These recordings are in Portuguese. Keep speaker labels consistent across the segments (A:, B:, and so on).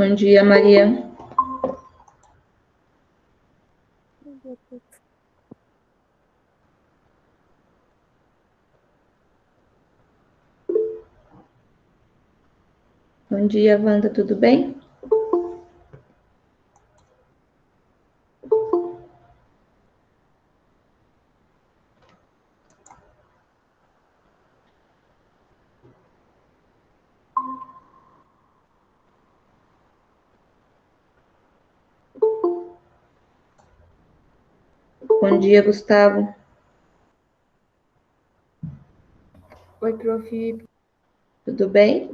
A: Bom dia, Maria. Bom dia, Wanda, tudo bem? Bom dia, Gustavo.
B: Oi, prof.
A: Tudo bem?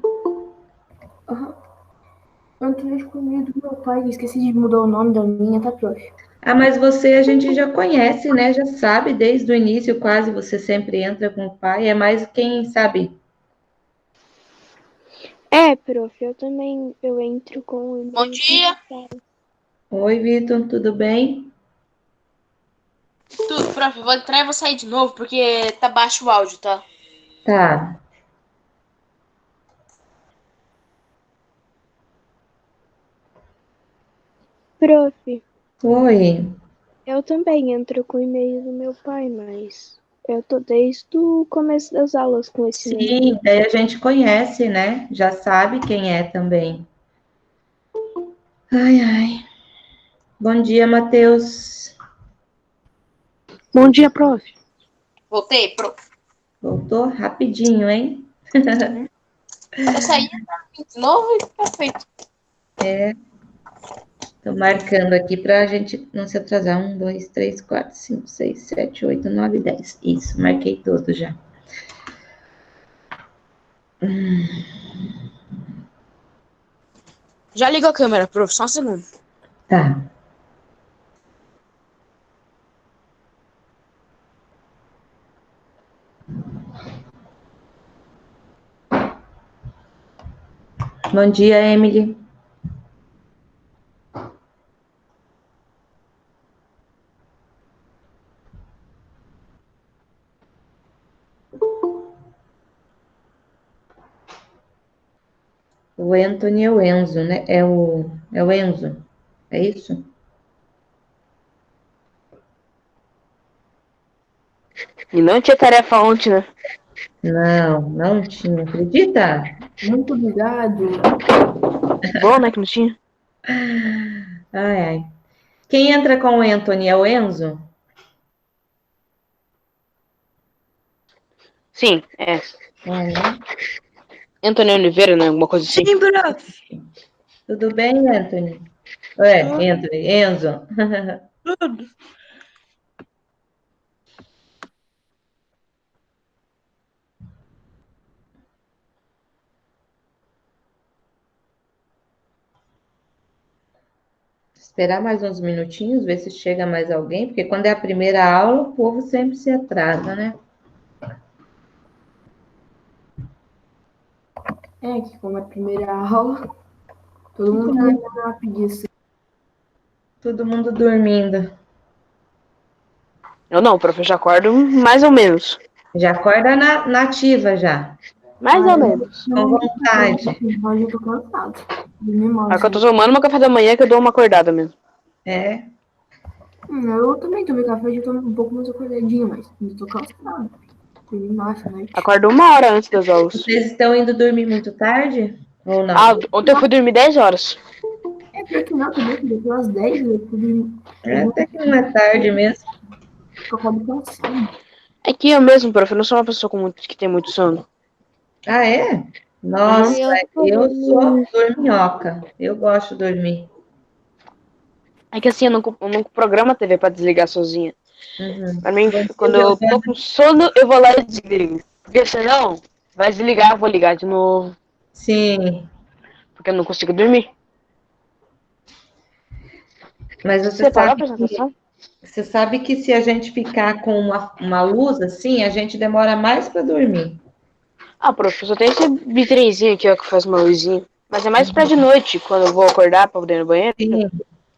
B: Eu tinha escolhido do meu pai, esqueci de mudar o nome da minha, tá, prof?
A: Ah, mas você a gente já conhece, né? Já sabe desde o início, quase você sempre entra com o pai. É mais quem sabe.
C: É, prof, eu também, eu entro com o e-mail.
D: Bom dia.
A: Oi, Vitor, tudo bem?
D: Tudo, prof. Eu vou entrar e vou sair de novo porque tá baixo o áudio, tá?
A: Tá.
C: Prof,
A: Oi.
C: eu também entro com o e-mail do meu pai, mas eu tô desde o começo das aulas com esse e-mail.
A: Sim, daí a gente conhece, né? Já sabe quem é também. Ai, ai. Bom dia, Matheus.
C: Bom dia, prof.
D: Voltei, prof.
A: Voltou rapidinho, hein?
D: Eu saí de novo e tá feito.
A: Tô marcando aqui para a gente não se atrasar. 1, 2, 3, 4, 5, 6, 7, 8, 9, 10. Isso, marquei tudo já.
D: Já ligou a câmera, prof. Só um segundo.
A: Tá. Bom dia, Emily. O Anthony é o Enzo, né? É o Enzo. É isso?
E: E não tinha tarefa ontem, né?
A: Não tinha. Acredita?
B: Muito obrigado.
E: Bom, né, que não tinha?
A: Ai, ai. Quem entra com o Anthony é o Enzo?
E: Sim, é.
A: É, né?
E: Antônio Oliveira, né? Alguma coisa assim.
D: Sim, prof.
A: Tudo bem, Anthony? Anthony, Enzo.
D: Tudo.
A: Esperar mais uns minutinhos, ver se chega mais alguém, porque quando é a primeira aula, o povo sempre se atrasa, né?
B: É que como é a primeira aula, todo mundo tá na preguiça.
A: Todo mundo dormindo.
E: Eu não, prof, eu já acordo mais ou menos.
A: Já acorda nativa já,
E: Mais ou menos.
A: com vontade.
B: Hoje eu tô cansada. Dormi mal.
E: É que eu tô tomando meu café da manhã que eu dou uma acordada mesmo.
A: É.
B: Eu também tomei café, já tô um pouco mais acordadinha, mas ainda tô cansada. Dormi mais à noite.
E: Acordo 1 hora antes das aulas.
A: Vocês estão indo dormir muito tarde? Ou não?
E: Ah, ontem eu fui dormir 10 horas.
B: É pior que não, também, que depois das 10 eu fui dormir.
A: Até que não é tarde mesmo.
B: Eu acabo cansado.
E: É que eu mesmo, prof, eu não sou uma pessoa que tem muito sono.
A: Ah, é? Nossa,
C: Eu
A: eu sou dorminhoca. Eu gosto de dormir.
E: É que assim, eu não programo a TV pra desligar sozinha.
A: Uhum.
E: Pra mim,
A: Bom
E: quando
A: dia,
E: eu tô com sono, eu vou lá e desligo. Porque senão, vai desligar, eu vou ligar de novo.
A: Sim,
E: Porque eu não consigo dormir.
A: mas
E: Você parou a apresentação?
A: você sabe que se a gente ficar com uma luz assim, a gente demora mais para dormir.
E: Ah, professor, tem esse vitrinzinho aqui, ó, que faz uma luzinha. Mas é mais pra de noite, quando eu vou acordar pra poder ir no banheiro.
A: Sim.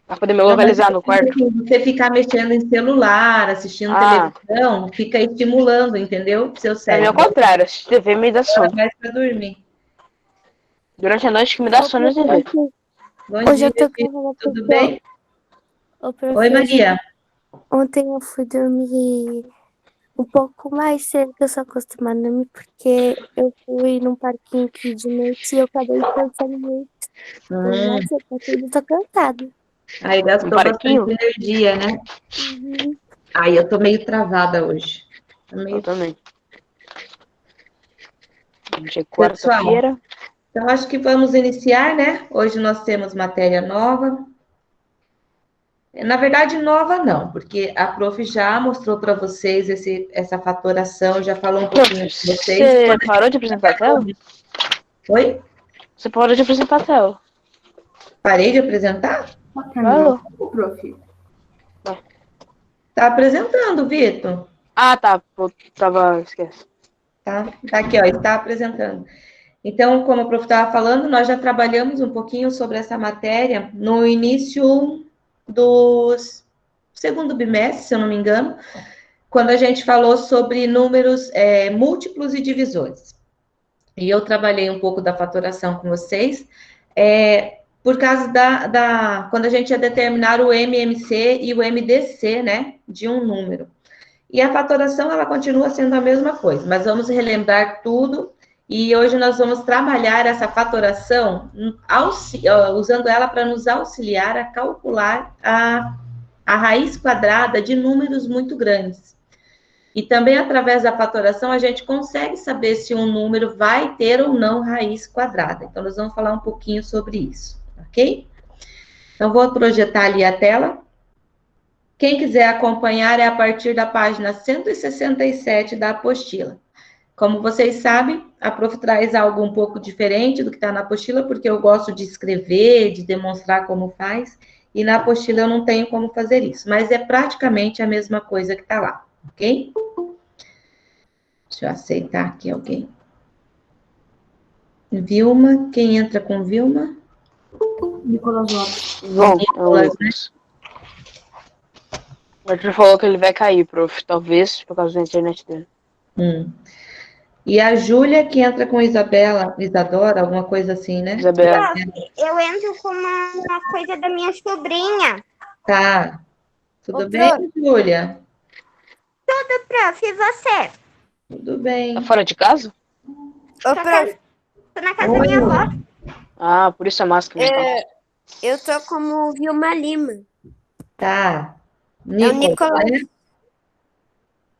E: Pra poder me
A: Não, mas
E: localizar no quarto.
A: assim, você ficar mexendo em celular, assistindo
E: Ah,
A: televisão, fica estimulando, entendeu? Seu
E: pra mim é o
A: cérebro.
E: contrário. Assistir TV me dá
A: Demora
E: sono.
A: mais para dormir.
E: Durante a noite que me dá sono é TV.
A: Bom
F: Hoje eu
A: dia,
F: tô
A: Vitor.
F: gravando
A: Tudo
F: porque
A: bem?
F: o
A: Oi, Maria.
F: ontem eu fui dormir um pouco mais cedo que eu sou acostumada a dormir, porque eu fui num parquinho aqui de noite e eu acabei forçando muito. Nossa, eu tô cansada.
A: Aí gastou bastante
E: parquinho?
A: energia, né?
F: Uhum.
A: Aí eu tô meio travada hoje. Tô
E: Eu
A: meio...
E: também. Hoje é
A: Pessoal,
E: quarta-feira.
A: então acho que vamos iniciar, né? Hoje nós temos matéria nova. Na verdade, nova não, porque a prof já mostrou para vocês essa fatoração, já falou um pouquinho
E: Prof,
A: com vocês.
E: você parou de apresentar a tela?
A: Oi?
E: Você parou de apresentar a tela.
A: Parei de apresentar?
E: Parou.
B: Prof.
A: Tá apresentando, Vitor.
E: Ah, tá. Pô, esquece.
A: Tá aqui, ó, está apresentando. Então, como a prof estava falando, nós já trabalhamos um pouquinho sobre essa matéria no início do segundo bimestre, se eu não me engano, quando a gente falou sobre números múltiplos e divisores. E eu trabalhei um pouco da fatoração com vocês, por causa quando a gente ia determinar o MMC e o MDC, né, de um número. E a fatoração, ela continua sendo a mesma coisa, mas vamos relembrar tudo. E hoje nós vamos trabalhar essa fatoração usando ela para nos auxiliar a calcular a raiz quadrada de números muito grandes. E também, através da fatoração, a gente consegue saber se um número vai ter ou não raiz quadrada. Então, nós vamos falar um pouquinho sobre isso, ok? Então, vou projetar ali a tela. Quem quiser acompanhar é a partir da página 167 da apostila. Como vocês sabem, a prof traz algo um pouco diferente do que está na apostila, porque eu gosto de escrever, de demonstrar como faz, e na apostila eu não tenho como fazer isso, mas é praticamente a mesma coisa que está lá, ok? Deixa eu aceitar aqui alguém. Vilma, quem entra com Vilma?
B: Nicolas Lopes.
E: Bom,
A: Nicolas, né?
E: O Arthur falou que ele vai cair, prof. Talvez por causa da internet dele.
A: E a Júlia, que entra com Isadora, alguma coisa assim, né?
E: Isabela.
G: Eu entro com uma coisa da minha sobrinha.
A: Tá. Tudo
G: Ô,
A: bem,
G: prof.
A: Júlia?
G: Tudo, prof, e você?
A: Tudo bem.
E: Tá fora de casa?
G: Ô, prof. Tô na casa da minha avó.
E: Ah, por isso a máscara.
F: Eu tô como Vilma Lima.
A: Tá.
F: É o
A: Nicolas, né?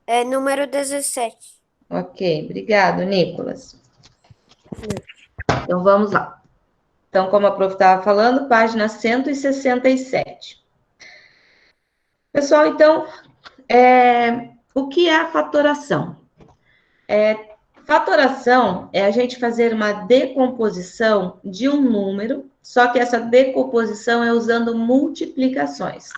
F: É número 17.
A: Ok, obrigado, Nicolas. Então, vamos lá. Então, como a prof estava falando, página 167. Pessoal, então, o que é a fatoração? Fatoração é a gente fazer uma decomposição de um número, só que essa decomposição é usando multiplicações.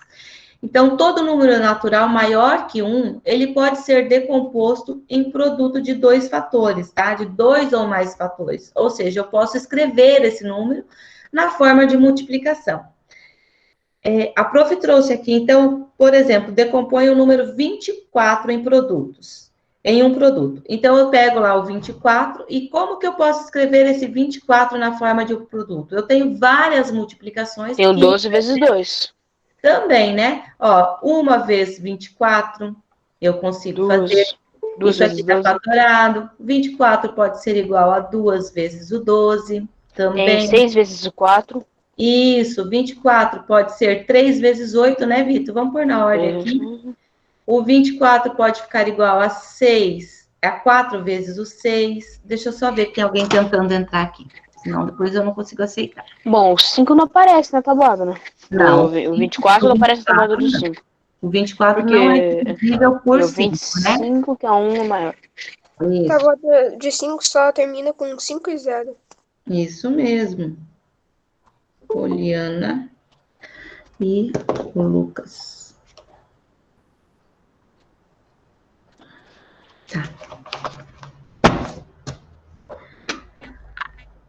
A: Então, todo número natural maior que 1, ele pode ser decomposto em produto de 2 fatores, tá? De 2 ou mais fatores. Ou seja, eu posso escrever esse número na forma de multiplicação. A prof trouxe aqui, então, por exemplo, decompõe o número 24 em produtos, em um produto. Então, eu pego lá o 24 e como que eu posso escrever esse 24 na forma de um produto? Eu tenho várias multiplicações.
E: Tenho 12 vezes 2.
A: Também, né? Ó, 1 vezes 24, eu consigo fazer. Isso aqui está fatorado. 24 pode ser igual a 2 vezes o 12, também.
E: Tem 6 vezes o 4.
A: Isso, 24 pode ser 3 vezes 8, né, Vitor? Vamos pôr na ordem aqui. O 24 pode ficar igual a 6, a 4 vezes o 6. Deixa eu só ver que tem alguém tentando entrar aqui. Senão depois eu não consigo aceitar.
E: Bom, o 5 não aparece na tabuada, né?
A: Não.
E: O 24 não aparece na tabuada do 5.
A: O 24
E: Porque
A: não é divisível por 5, né?
E: 25, que é 1 maior.
A: Isso.
F: Tabuada de 5 só termina com 5 e 0.
A: Isso mesmo. Poliana e o Lucas. Tá.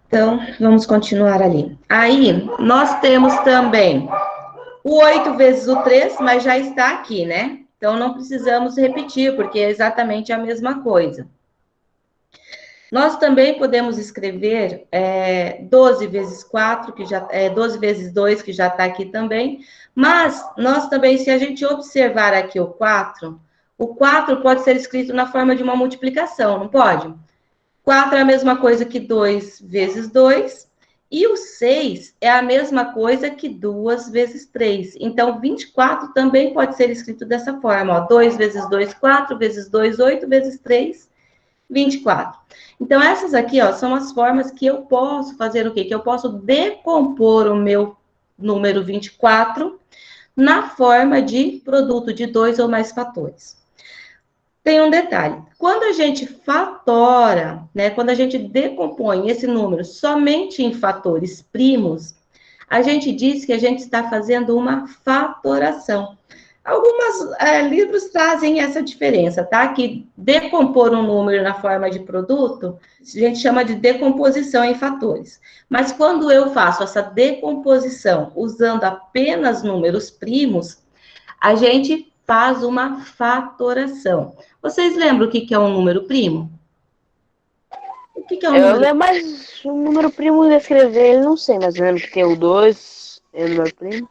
A: Então, vamos continuar ali. Aí, nós temos também o 8 vezes o 3, mas já está aqui, né? Então, não precisamos repetir, porque é exatamente a mesma coisa. Nós também podemos escrever 12 vezes 4, que já 12 vezes 2, que já está aqui também, mas nós também, se a gente observar aqui o 4 pode ser escrito na forma de uma multiplicação, não pode? 4 é a mesma coisa que 2 vezes 2, e o 6 é a mesma coisa que 2 vezes 3. Então, 24 também pode ser escrito dessa forma, ó, 2 vezes 2, 4, vezes 2, 8, vezes 3, 24. Então, essas aqui, ó, são as formas que eu posso fazer o quê? Que eu posso decompor o meu número 24 na forma de produto de 2 ou mais fatores. Tem um detalhe, quando a gente fatora, né, quando a gente decompõe esse número somente em fatores primos, a gente diz que a gente está fazendo uma fatoração. Alguns livros trazem essa diferença, tá? Que decompor um número na forma de produto, a gente chama de decomposição em fatores. Mas quando eu faço essa decomposição usando apenas números primos, a gente faz uma fatoração. Vocês lembram o que é um número primo? O que é um
E: Eu
A: número
E: lembro, mas o número primo de escrever, ele não sei, mas eu lembro que tem o 2, é o número primo.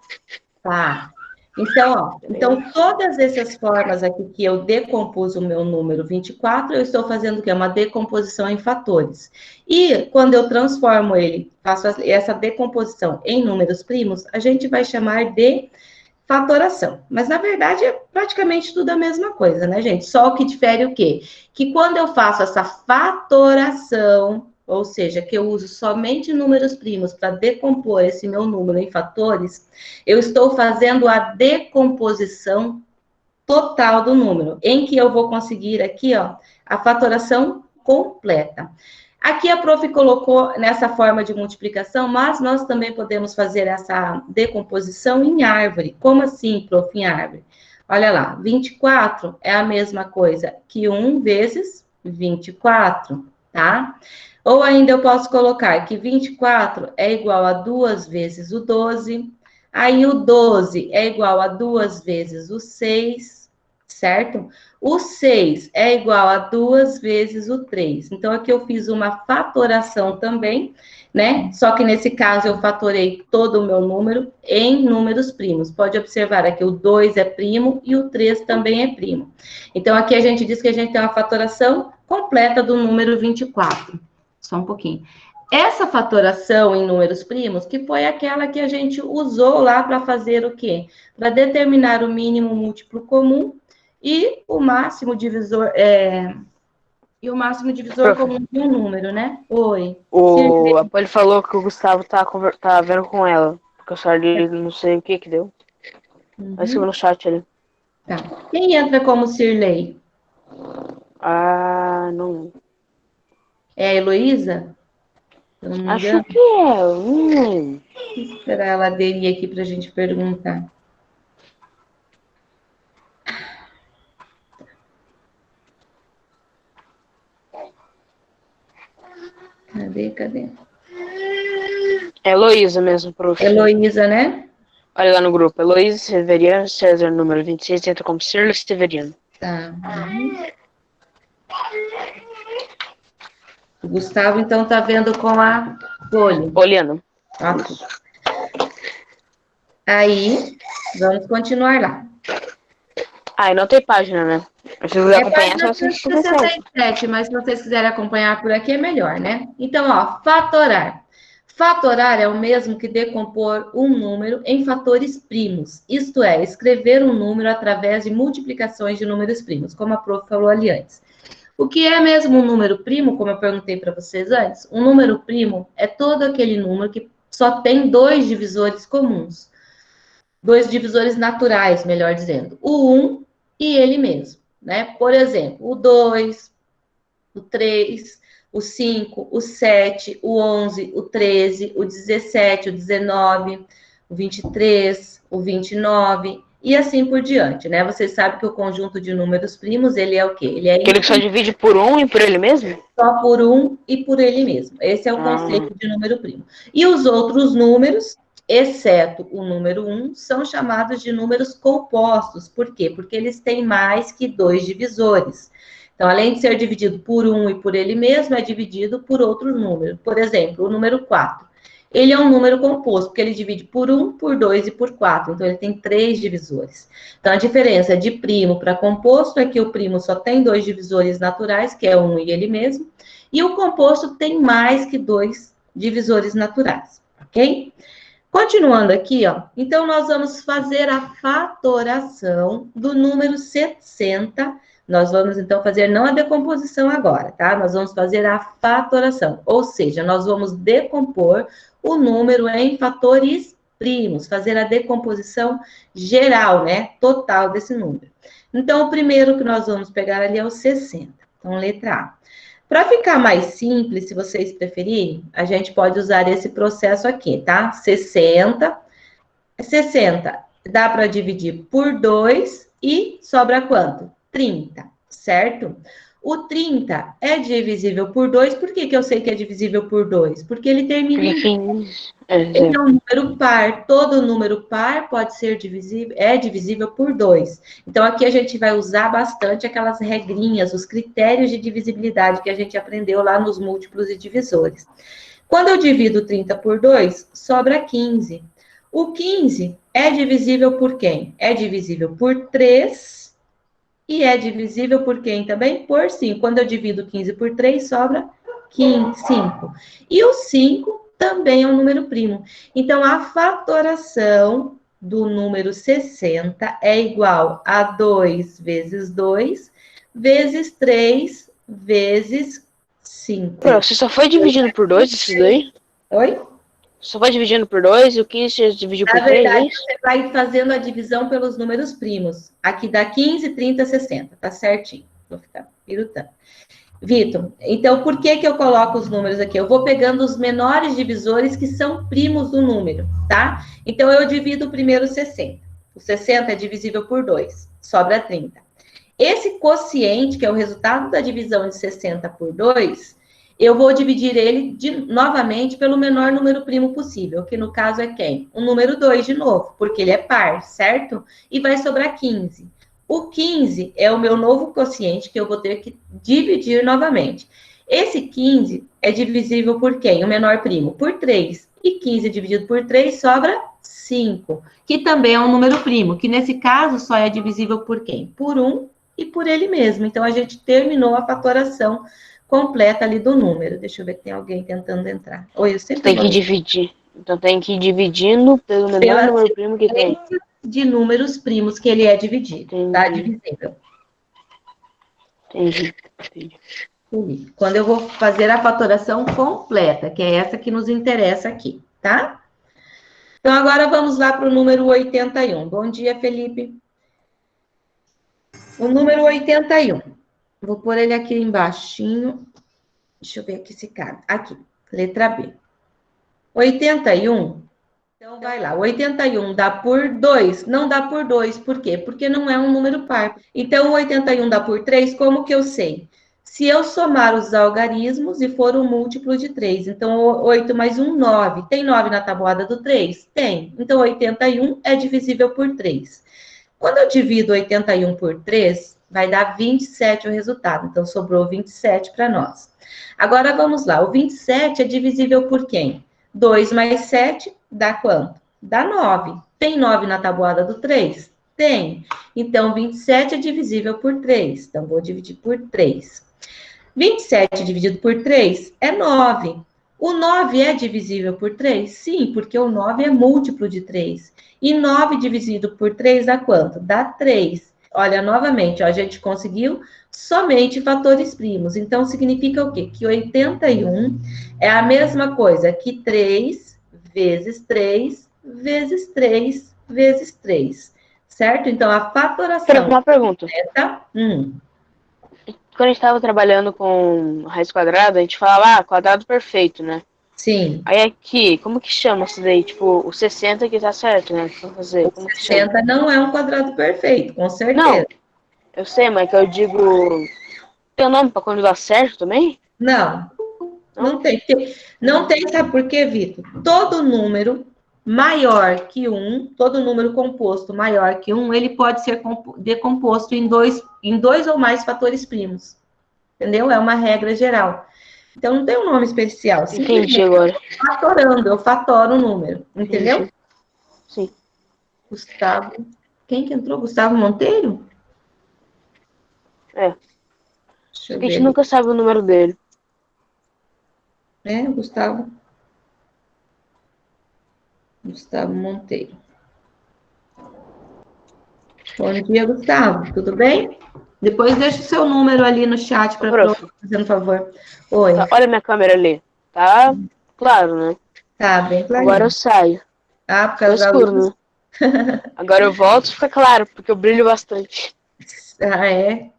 A: Tá. Então, todas essas formas aqui que eu decompus o meu número 24, eu estou fazendo o quê? Uma decomposição em fatores. E quando eu transformo ele, faço essa decomposição em números primos, a gente vai chamar de fatoração. Mas, na verdade, é praticamente tudo a mesma coisa, né, gente? Só o que difere o quê? Que quando eu faço essa fatoração, ou seja, que eu uso somente números primos para decompor esse meu número em fatores, eu estou fazendo a decomposição total do número, em que eu vou conseguir aqui, ó, a fatoração completa. Aqui a prof colocou nessa forma de multiplicação, mas nós também podemos fazer essa decomposição em árvore. Como assim, prof, em árvore? Olha lá, 24 é a mesma coisa que 1 vezes 24, tá? Ou ainda eu posso colocar que 24 é igual a 2 vezes o 12, aí o 12 é igual a 2 vezes o 6, certo? O 6 é igual a 2 vezes o 3. Então, aqui eu fiz uma fatoração também, né? Só que nesse caso eu fatorei todo o meu número em números primos. Pode observar aqui, o 2 é primo e o 3 também é primo. Então, aqui a gente diz que a gente tem uma fatoração completa do número 24. Só um pouquinho. Essa fatoração em números primos, que foi aquela que a gente usou lá para fazer o quê? Para determinar o mínimo múltiplo comum e o máximo divisor comum de um número, né? Oi.
E: O Apolo falou que o Gustavo tá vendo com ela. Porque o celular dele não sei o que deu. Vai seguir no chat ali.
A: Tá. Quem entra como Cirlei?
E: Ah, não.
A: É a Heloísa?
E: Acho que é.
A: Vou esperar ela aderir aqui para a gente perguntar. Cadê?
E: É Heloísa mesmo, prof.
A: Heloísa, né?
E: Olha lá no grupo. Heloísa Severiano, César, número 26, entra como Cirlo Severiano.
A: Tá. O Gustavo, então, tá vendo com a folha.
E: Olhando.
A: Ok. Aí, vamos continuar lá.
E: Ah, e não tem página, né? Se você quiser acompanhar, só
A: página
E: você 67,
A: mas se vocês quiserem acompanhar por aqui, é melhor, né? Então, ó, fatorar. Fatorar é o mesmo que decompor um número em fatores primos, isto é, escrever um número através de multiplicações de números primos, como a prof falou ali antes. O que é mesmo um número primo, como eu perguntei para vocês antes? Um número primo é todo aquele número que só tem 2 divisores comuns. 2 divisores naturais, melhor dizendo. O 1 e ele mesmo, né? Por exemplo, o 2, o 3, o 5, o 7, o 11, o 13, o 17, o 19, o 23, o 29 e assim por diante, né? Vocês sabem que o conjunto de números primos, ele é o quê? Ele é
E: aquele que só divide por 1 e por ele mesmo?
A: Só por 1 e por ele mesmo. Esse é o conceito de número primo. E os outros números, exceto o número 1, são chamados de números compostos. Por quê? Porque eles têm mais que 2 divisores. Então, além de ser dividido por 1 e por ele mesmo, é dividido por outro número. Por exemplo, o número 4. Ele é um número composto, porque ele divide por 1, por 2 e por 4. Então, ele tem 3 divisores. Então, a diferença de primo para composto é que o primo só tem 2 divisores naturais, que é 1 e ele mesmo. E o composto tem mais que 2 divisores naturais, ok? Continuando aqui, ó. Então, nós vamos fazer a fatoração do número 60. Nós vamos, então, fazer não a decomposição agora, tá? Nós vamos fazer a fatoração. Ou seja, nós vamos decompor o número em fatores primos, fazer a decomposição geral, né? Total desse número. Então, o primeiro que nós vamos pegar ali é o 60. Então, letra A. Para ficar mais simples, se vocês preferirem, a gente pode usar esse processo aqui, tá? 60 dá para dividir por 2 e sobra quanto? 30, certo? O 30 é divisível por 2, por que eu sei que é divisível por 2? Porque ele termina em... Ele é um número par, todo número par pode ser divisível, é divisível por 2. Então, aqui a gente vai usar bastante aquelas regrinhas, os critérios de divisibilidade que a gente aprendeu lá nos múltiplos e divisores. Quando eu divido 30 por 2, sobra 15. O 15 é divisível por quem? É divisível por 3 e é divisível por quem também? Por 5. Quando eu divido 15 por 3, sobra 5. E o 5 também é um número primo. Então, a fatoração do número 60 é igual a 2 vezes 2, vezes 3, vezes 5.
E: Você só foi dividindo por 2 esses daí?
A: Oi?
E: Só vai dividindo por 2 e o 15 você dividiu por 3,
A: Na verdade,
E: é isso?
A: você vai fazendo a divisão pelos números primos. Aqui dá 15, 30, 60. Tá certinho. Vou ficar pirutando. Vitor, então por que eu coloco os números aqui? Eu vou pegando os menores divisores que são primos do número, tá? Então, eu divido o primeiro 60. O 60 é divisível por 2, sobra 30. Esse quociente, que é o resultado da divisão de 60 por 2, eu vou dividir ele novamente pelo menor número primo possível, que no caso é quem? O número 2 de novo, porque ele é par, certo? E vai sobrar 15. O 15 é o meu novo quociente que eu vou ter que dividir novamente. Esse 15 é divisível por quem? O menor primo? Por 3. E 15 dividido por 3 sobra 5, que também é um número primo, que nesse caso só é divisível por quem? Por 1 e por ele mesmo. Então, a gente terminou a fatoração completa ali do número. Deixa eu ver que tem alguém tentando entrar. Oi, eu sempre
E: Tem que dividir. Então, tem que ir dividindo pelo menor número primo que tem.
A: De números primos que ele é dividido,
E: Entendi.
A: tá? Divisível.
E: Entendi.
A: Quando eu vou fazer a fatoração completa, que é essa que nos interessa aqui, tá? Então, agora vamos lá para o número 81. Bom dia, Felipe. O número 81. Vou pôr ele aqui embaixinho. Deixa eu ver aqui se cabe. Aqui, letra B. 81. Então, vai lá. 81 dá por 2. Não dá por 2. Por quê? Porque não é um número par. Então, o 81 dá por 3. Como que eu sei? Se eu somar os algarismos e for um múltiplo de 3. Então, 8 mais 1, 9. Tem 9 na tabuada do 3? Tem. Então, 81 é divisível por 3. Quando eu divido 81 por 3, vai dar 27 o resultado. Então, sobrou 27 para nós. Agora, vamos lá. O 27 é divisível por quem? 2 mais 7 dá quanto? Dá 9. Tem 9 na tabuada do 3? Tem. Então, 27 é divisível por 3. Então, vou dividir por 3. 27 dividido por 3 é 9. O 9 é divisível por 3? Sim, porque o 9 é múltiplo de 3. E 9 dividido por 3 dá quanto? Dá 3. Olha, novamente, ó, a gente conseguiu somente fatores primos. Então, significa o quê? Que 81 é a mesma coisa que 3 vezes 3 vezes 3 vezes 3. Certo? Então, a fatoração...
E: Uma pergunta. Quando a gente estava trabalhando com raiz quadrada, a gente falava, quadrado perfeito, né?
A: Sim.
E: Aí aqui, como que chama isso daí? Tipo, o 60 que tá certo, né? Fazer.
A: O 60 não é um quadrado perfeito, com certeza.
E: Não, eu sei, mas que eu digo... Tem um nome para quando dá certo também?
A: Não. Não tem. Não tem, sabe por quê, Vitor? Todo número maior que 1, todo número composto maior que 1, ele pode ser decomposto em dois ou mais fatores primos. entendeu? É uma regra geral. Então, não tem um nome especial.
E: Entendi agora.
A: Fatorando, eu fatoro o número, entendeu?
E: Entendi. Sim.
A: Gustavo. Quem que entrou? Gustavo Monteiro?
E: É.
A: Deixa eu
E: A gente
A: ver.
E: nunca sabe o número dele.
A: Gustavo. Gustavo Monteiro. Bom dia, Gustavo. Tudo bem? Depois deixa o seu número ali no chat para
E: Prof.
A: fazendo favor. Oi.
E: Tá, olha a minha câmera ali. Tá claro, né?
A: Tá bem clarinho.
E: Agora eu saio.
A: Ah, por
E: Tá
A: causa da
E: escuro,
A: luz.
E: né? Agora eu volto e fica claro, porque eu brilho bastante.
A: Ah, é?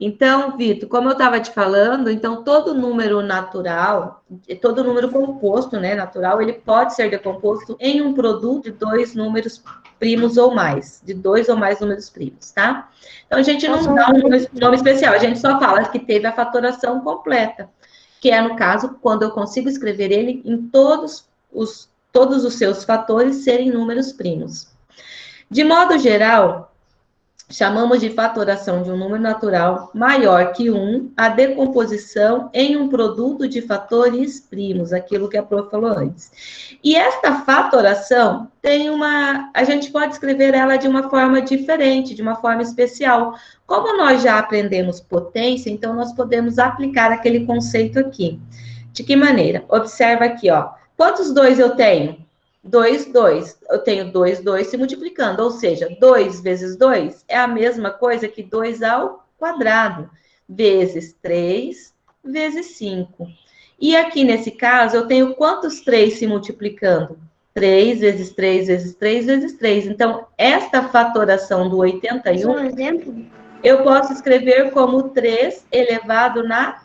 A: Então, Vitor, como eu estava te falando, então todo número natural, todo número composto, né, natural, ele pode ser decomposto em um produto de 2 números primos ou mais, de 2 ou mais números primos, tá? Então, a gente não dá um nome especial, a gente só fala que teve a fatoração completa, que é, no caso, quando eu consigo escrever ele em todos os seus fatores serem números primos. De modo geral, chamamos de fatoração de um número natural maior que 1 a decomposição em um produto de fatores primos, aquilo que a prof falou antes. E esta fatoração a gente pode escrever ela de uma forma diferente, de uma forma especial. Como nós já aprendemos potência, então nós podemos aplicar aquele conceito aqui. De que maneira? Observa aqui, ó. Quantos 2 eu tenho? 2, 2. Eu tenho 2, 2 se multiplicando, ou seja, 2 vezes 2 é a mesma coisa que 2 ao quadrado, vezes 3, vezes 5. E aqui, nesse caso, eu tenho quantos 3 se multiplicando? 3 vezes 3 vezes 3 vezes 3. Então, esta fatoração do 81,
G: Um exemplo?
A: eu posso escrever como 3 elevado na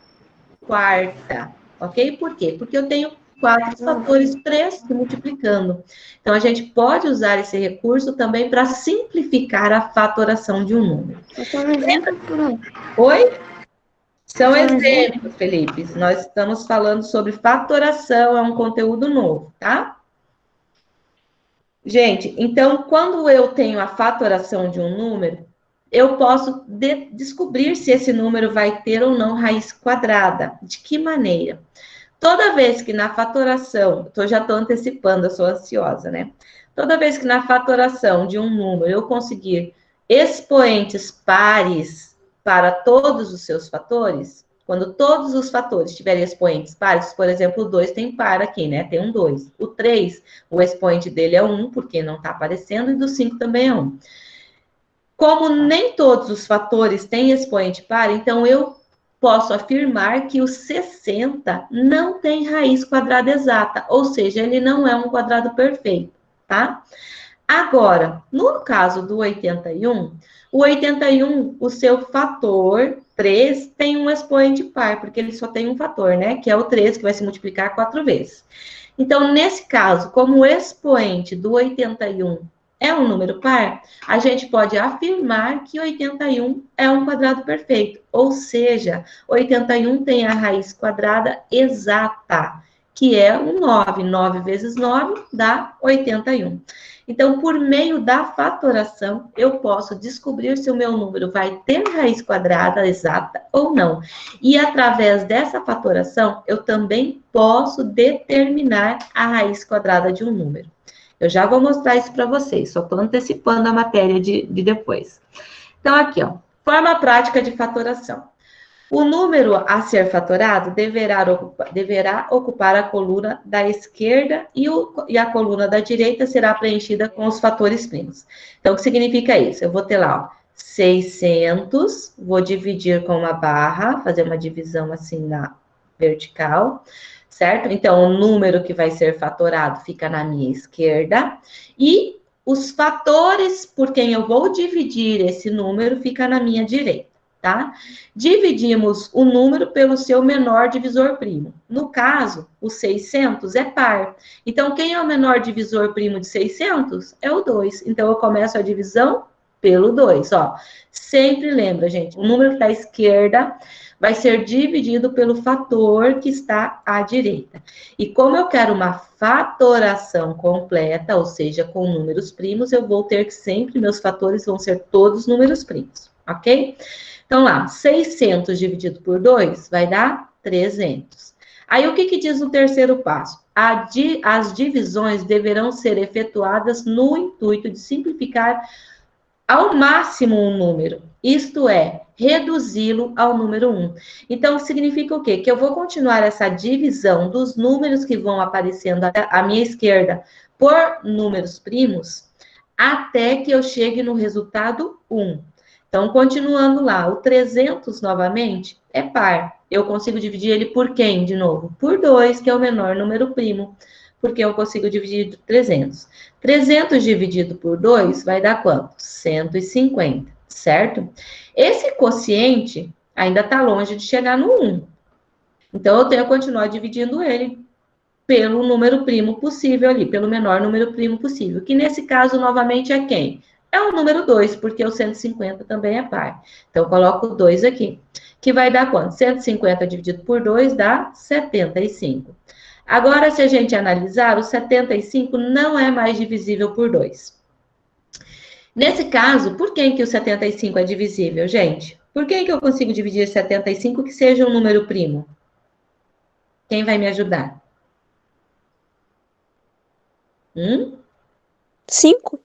A: quarta, ok? Por quê? Porque eu tenho 4 fatores 3 se multiplicando. Então, a gente pode usar esse recurso também para simplificar a fatoração de um número.
G: Um exemplo por um.
A: Oi? São exemplos, Felipe. Nós estamos falando sobre fatoração, é um conteúdo novo, tá? Gente, então, quando eu tenho a fatoração de um número, eu posso descobrir se esse número vai ter ou não raiz quadrada. De que maneira? Toda vez que na fatoração, já estou antecipando, eu sou ansiosa, né? Toda vez que na fatoração de um número eu conseguir expoentes pares para todos os seus fatores, quando todos os fatores tiverem expoentes pares, por exemplo, o 2 tem par aqui, né? Tem um 2. O 3, o expoente dele é 1, porque não está aparecendo, e do 5 também é 1. Como nem todos os fatores têm expoente par, então eu posso afirmar que o 60 não tem raiz quadrada exata, ou seja, ele não é um quadrado perfeito, tá? Agora, no caso do 81, o 81, o seu fator 3 tem um expoente par, porque ele só tem um fator, né? Que é o 3, que vai se multiplicar 4 vezes. Então, nesse caso, como o expoente do 81 é um número par, a gente pode afirmar que 81 é um quadrado perfeito, ou seja, 81 tem a raiz quadrada exata, que é um 9. 9 vezes 9 dá 81. Então, por meio da fatoração, eu posso descobrir se o meu número vai ter raiz quadrada exata ou não. E através dessa fatoração, eu também posso determinar a raiz quadrada de um número. Eu já vou mostrar isso para vocês, só estou antecipando a matéria de depois. Então, aqui, ó, forma prática de fatoração. O número a ser fatorado deverá ocupar a coluna da esquerda e a coluna da direita será preenchida com os fatores primos. Então, o que significa isso? Eu vou ter lá, ó, 600, vou dividir com uma barra, fazer uma divisão assim na vertical, certo? Então, o número que vai ser fatorado fica na minha esquerda e os fatores por quem eu vou dividir esse número fica na minha direita. Tá? Dividimos o número pelo seu menor divisor primo. No caso, o 600 é par. Então, quem é o menor divisor primo de 600? É o 2. Então, eu começo a divisão pelo 2, ó. Sempre lembra, gente, o número que está à esquerda vai ser dividido pelo fator que está à direita. E como eu quero uma fatoração completa, ou seja, com números primos, eu vou ter que sempre, meus fatores vão ser todos números primos. ok? Então, lá, 600 dividido por 2 vai dar 300. Aí, o que diz o terceiro passo? As divisões deverão ser efetuadas no intuito de simplificar ao máximo um número, isto é, reduzi-lo ao número 1. Então, significa o quê? Que eu vou continuar essa divisão dos números que vão aparecendo à minha esquerda por números primos, até que eu chegue no resultado 1. Então, continuando lá, o 300, novamente, é par. Eu consigo dividir ele por quem, de novo? Por 2, que é o menor número primo, porque eu consigo dividir 300. 300 dividido por 2 vai dar quanto? 150, certo? Esse quociente ainda está longe de chegar no 1. Então, eu tenho que continuar dividindo ele pelo número primo possível ali, pelo menor número primo possível, que nesse caso, novamente, é quem? É o número 2, porque o 150 também é par. Então, eu coloco o 2 aqui, que vai dar quanto? 150 dividido por 2 dá 75. Agora, se a gente analisar, o 75 não é mais divisível por 2. Nesse caso, por que o 75 é divisível, gente? Por que eu consigo dividir 75 que seja um número primo? Quem vai me ajudar?
C: 5?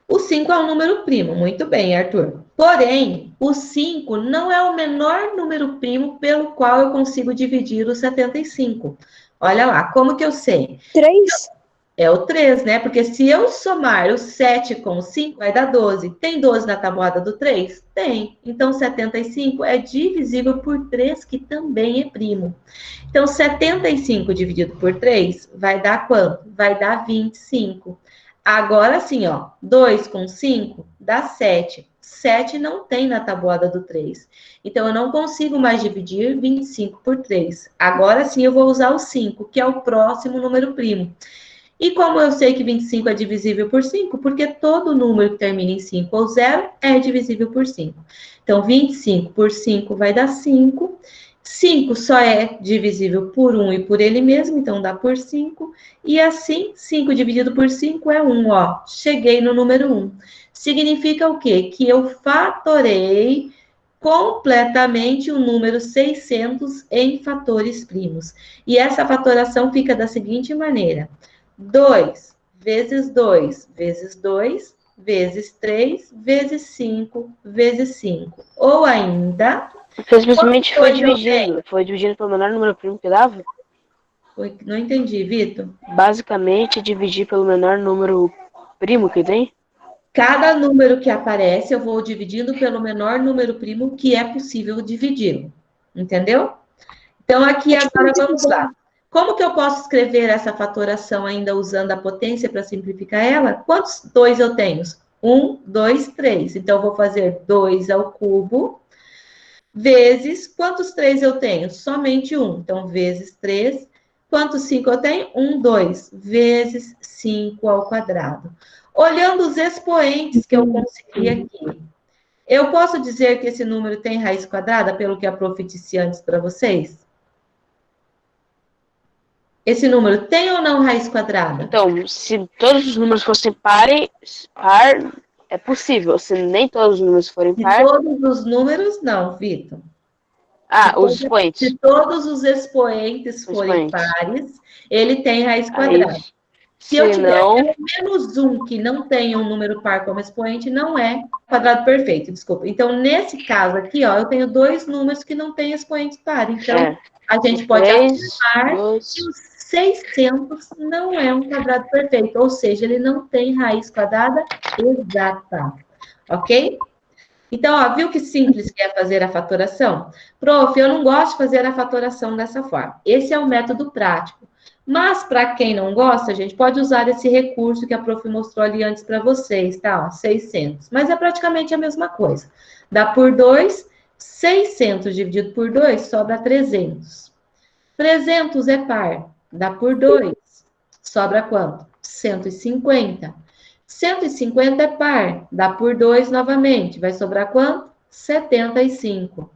A: O 5 é um número primo, muito bem, Arthur. Porém, o 5 não é o menor número primo pelo qual eu consigo dividir o 75. Olha lá, como que eu sei?
C: 3?
A: É o 3, né? Porque se eu somar o 7 com o 5, vai dar 12. Tem 12 na tabuada do 3? Tem. Então, 75 é divisível por 3, que também é primo. Então, 75 dividido por 3 vai dar quanto? Vai dar 25. Agora sim, ó, 2 com 5 dá 7. 7 não tem na tabuada do 3. Então, eu não consigo mais dividir 25 por 3. Agora sim, eu vou usar o 5, que é o próximo número primo. E como eu sei que 25 é divisível por 5? Porque todo número que termina em 5 ou 0 é divisível por 5. Então, 25 por 5 vai dar 5. 5 só é divisível por 1 e por ele mesmo, então dá por 5. E assim, 5 dividido por 5 é 1, ó. Cheguei no número 1. Significa o quê? Que eu fatorei completamente o número 600 em fatores primos. E essa fatoração fica da seguinte maneira: 2 vezes 2 vezes 2 vezes 3 vezes 5 vezes 5. Ou ainda...
E: Simplesmente foi dividindo. Foi dividindo pelo menor número primo que dava?
A: Não entendi, Vitor.
E: Basicamente, dividir pelo menor número primo que tem?
A: Cada número que aparece, eu vou dividindo pelo menor número primo que é possível dividir. Entendeu? Então, aqui agora vamos lá. Como que eu posso escrever essa fatoração ainda usando a potência para simplificar ela? Quantos 2 eu tenho? 1, 2, 3. Então, eu vou fazer 2 ao cubo, vezes, quantos 3 eu tenho? Somente 1. Então, vezes 3. Quantos 5 eu tenho? 1, 2, vezes 5 ao quadrado. Olhando os expoentes que eu consegui aqui, eu posso dizer que esse número tem raiz quadrada, pelo que a prof disse antes para vocês? Esse número tem ou não raiz quadrada?
E: Então, se todos os números fossem par, é possível. Se nem todos os números forem par...
A: Se todos os números, não, Vitor.
E: Os expoentes.
A: Se todos os expoentes forem pares, ele tem raiz quadrada. Se eu tiver pelo menos um que não tenha um número par como expoente, não é quadrado perfeito, desculpa. Então, nesse caso aqui, ó, eu tenho 2 números que não têm expoente par. Então, a gente pode afirmar que os 600 não é um quadrado perfeito, ou seja, ele não tem raiz quadrada exata, ok? Então, ó, viu que simples que é fazer a fatoração? Prof, eu não gosto de fazer a fatoração dessa forma. Esse é o método prático. Mas, para quem não gosta, a gente pode usar esse recurso que a prof mostrou ali antes para vocês, tá? Ó, 600. Mas é praticamente a mesma coisa. Dá por 2, 600 dividido por 2 sobra 300. 300 é par. Dá por 2. Sobra quanto? 150. 150 é par. Dá por 2 novamente. Vai sobrar quanto? 75.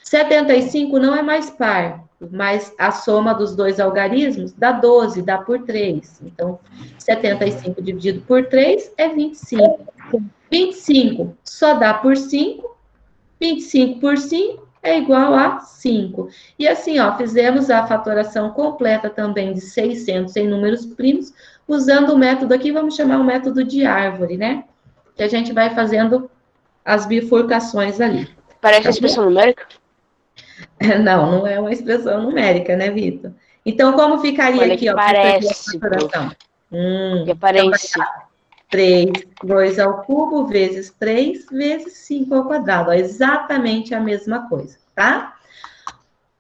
A: 75 não é mais par, mas a soma dos dois algarismos dá 12, dá por 3. Então, 75 dividido por 3 é 25. 25 só dá por 5, 25 por 5 é igual a 5. E assim, ó, fizemos a fatoração completa também de 600 em números primos, usando o método aqui, vamos chamar o método de árvore, né? Que a gente vai fazendo as bifurcações ali.
E: Parece expressão numérica?
A: Não, não é uma expressão numérica, né, Vitor? Então, como ficaria
E: Olha
A: aqui,
E: que
A: ó?
E: parece,
A: a fatoração?
E: Que aparência.
A: 3, 2 ao cubo, vezes 3, vezes 5 ao quadrado. Ó, exatamente a mesma coisa, tá?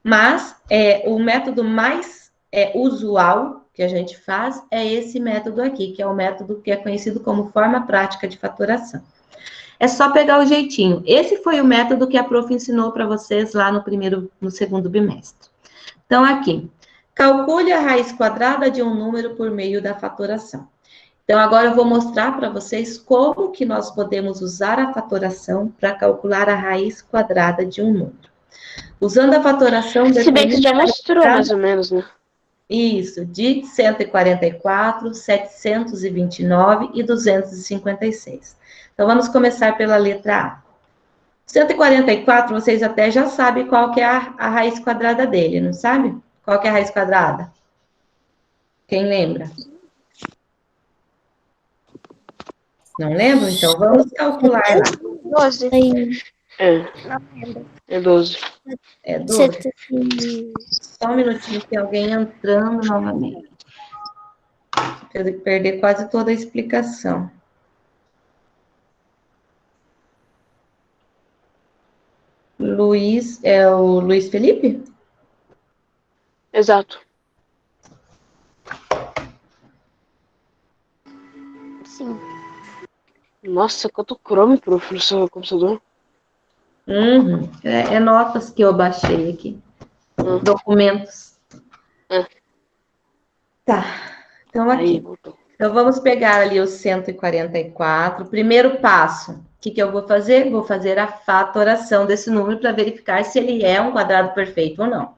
A: Mas o método mais usual que a gente faz é esse método aqui, que é o método que é conhecido como forma prática de fatoração. É só pegar o jeitinho. Esse foi o método que a prof ensinou para vocês lá no segundo bimestre. Então, aqui, calcule a raiz quadrada de um número por meio da fatoração. Então, agora eu vou mostrar para vocês como que nós podemos usar a fatoração para calcular a raiz quadrada de um número. Usando a fatoração...
E: Se bem que você já mostrou, mais ou menos, né?
A: Isso, de 144, 729 e 256. Então, vamos começar pela letra A. 144, vocês até já sabem qual que é a raiz quadrada dele, não sabe? Qual que é a raiz quadrada? Quem lembra? Não lembra? Então, vamos calcular lá.
C: 12.
E: É 12.
A: É 12. Só um minutinho, tem alguém entrando novamente. Eu perder quase toda a explicação. Luiz, é o Luiz Felipe?
E: Exato.
G: Sim.
E: Nossa, quanto Chrome, prof, no seu computador.
A: É notas que eu baixei aqui. Documentos. Tá. Então, aqui.
E: Aí, voltou.
A: Então, vamos pegar ali o 144. Primeiro passo, o que eu vou fazer? Vou fazer a fatoração desse número para verificar se ele é um quadrado perfeito ou não.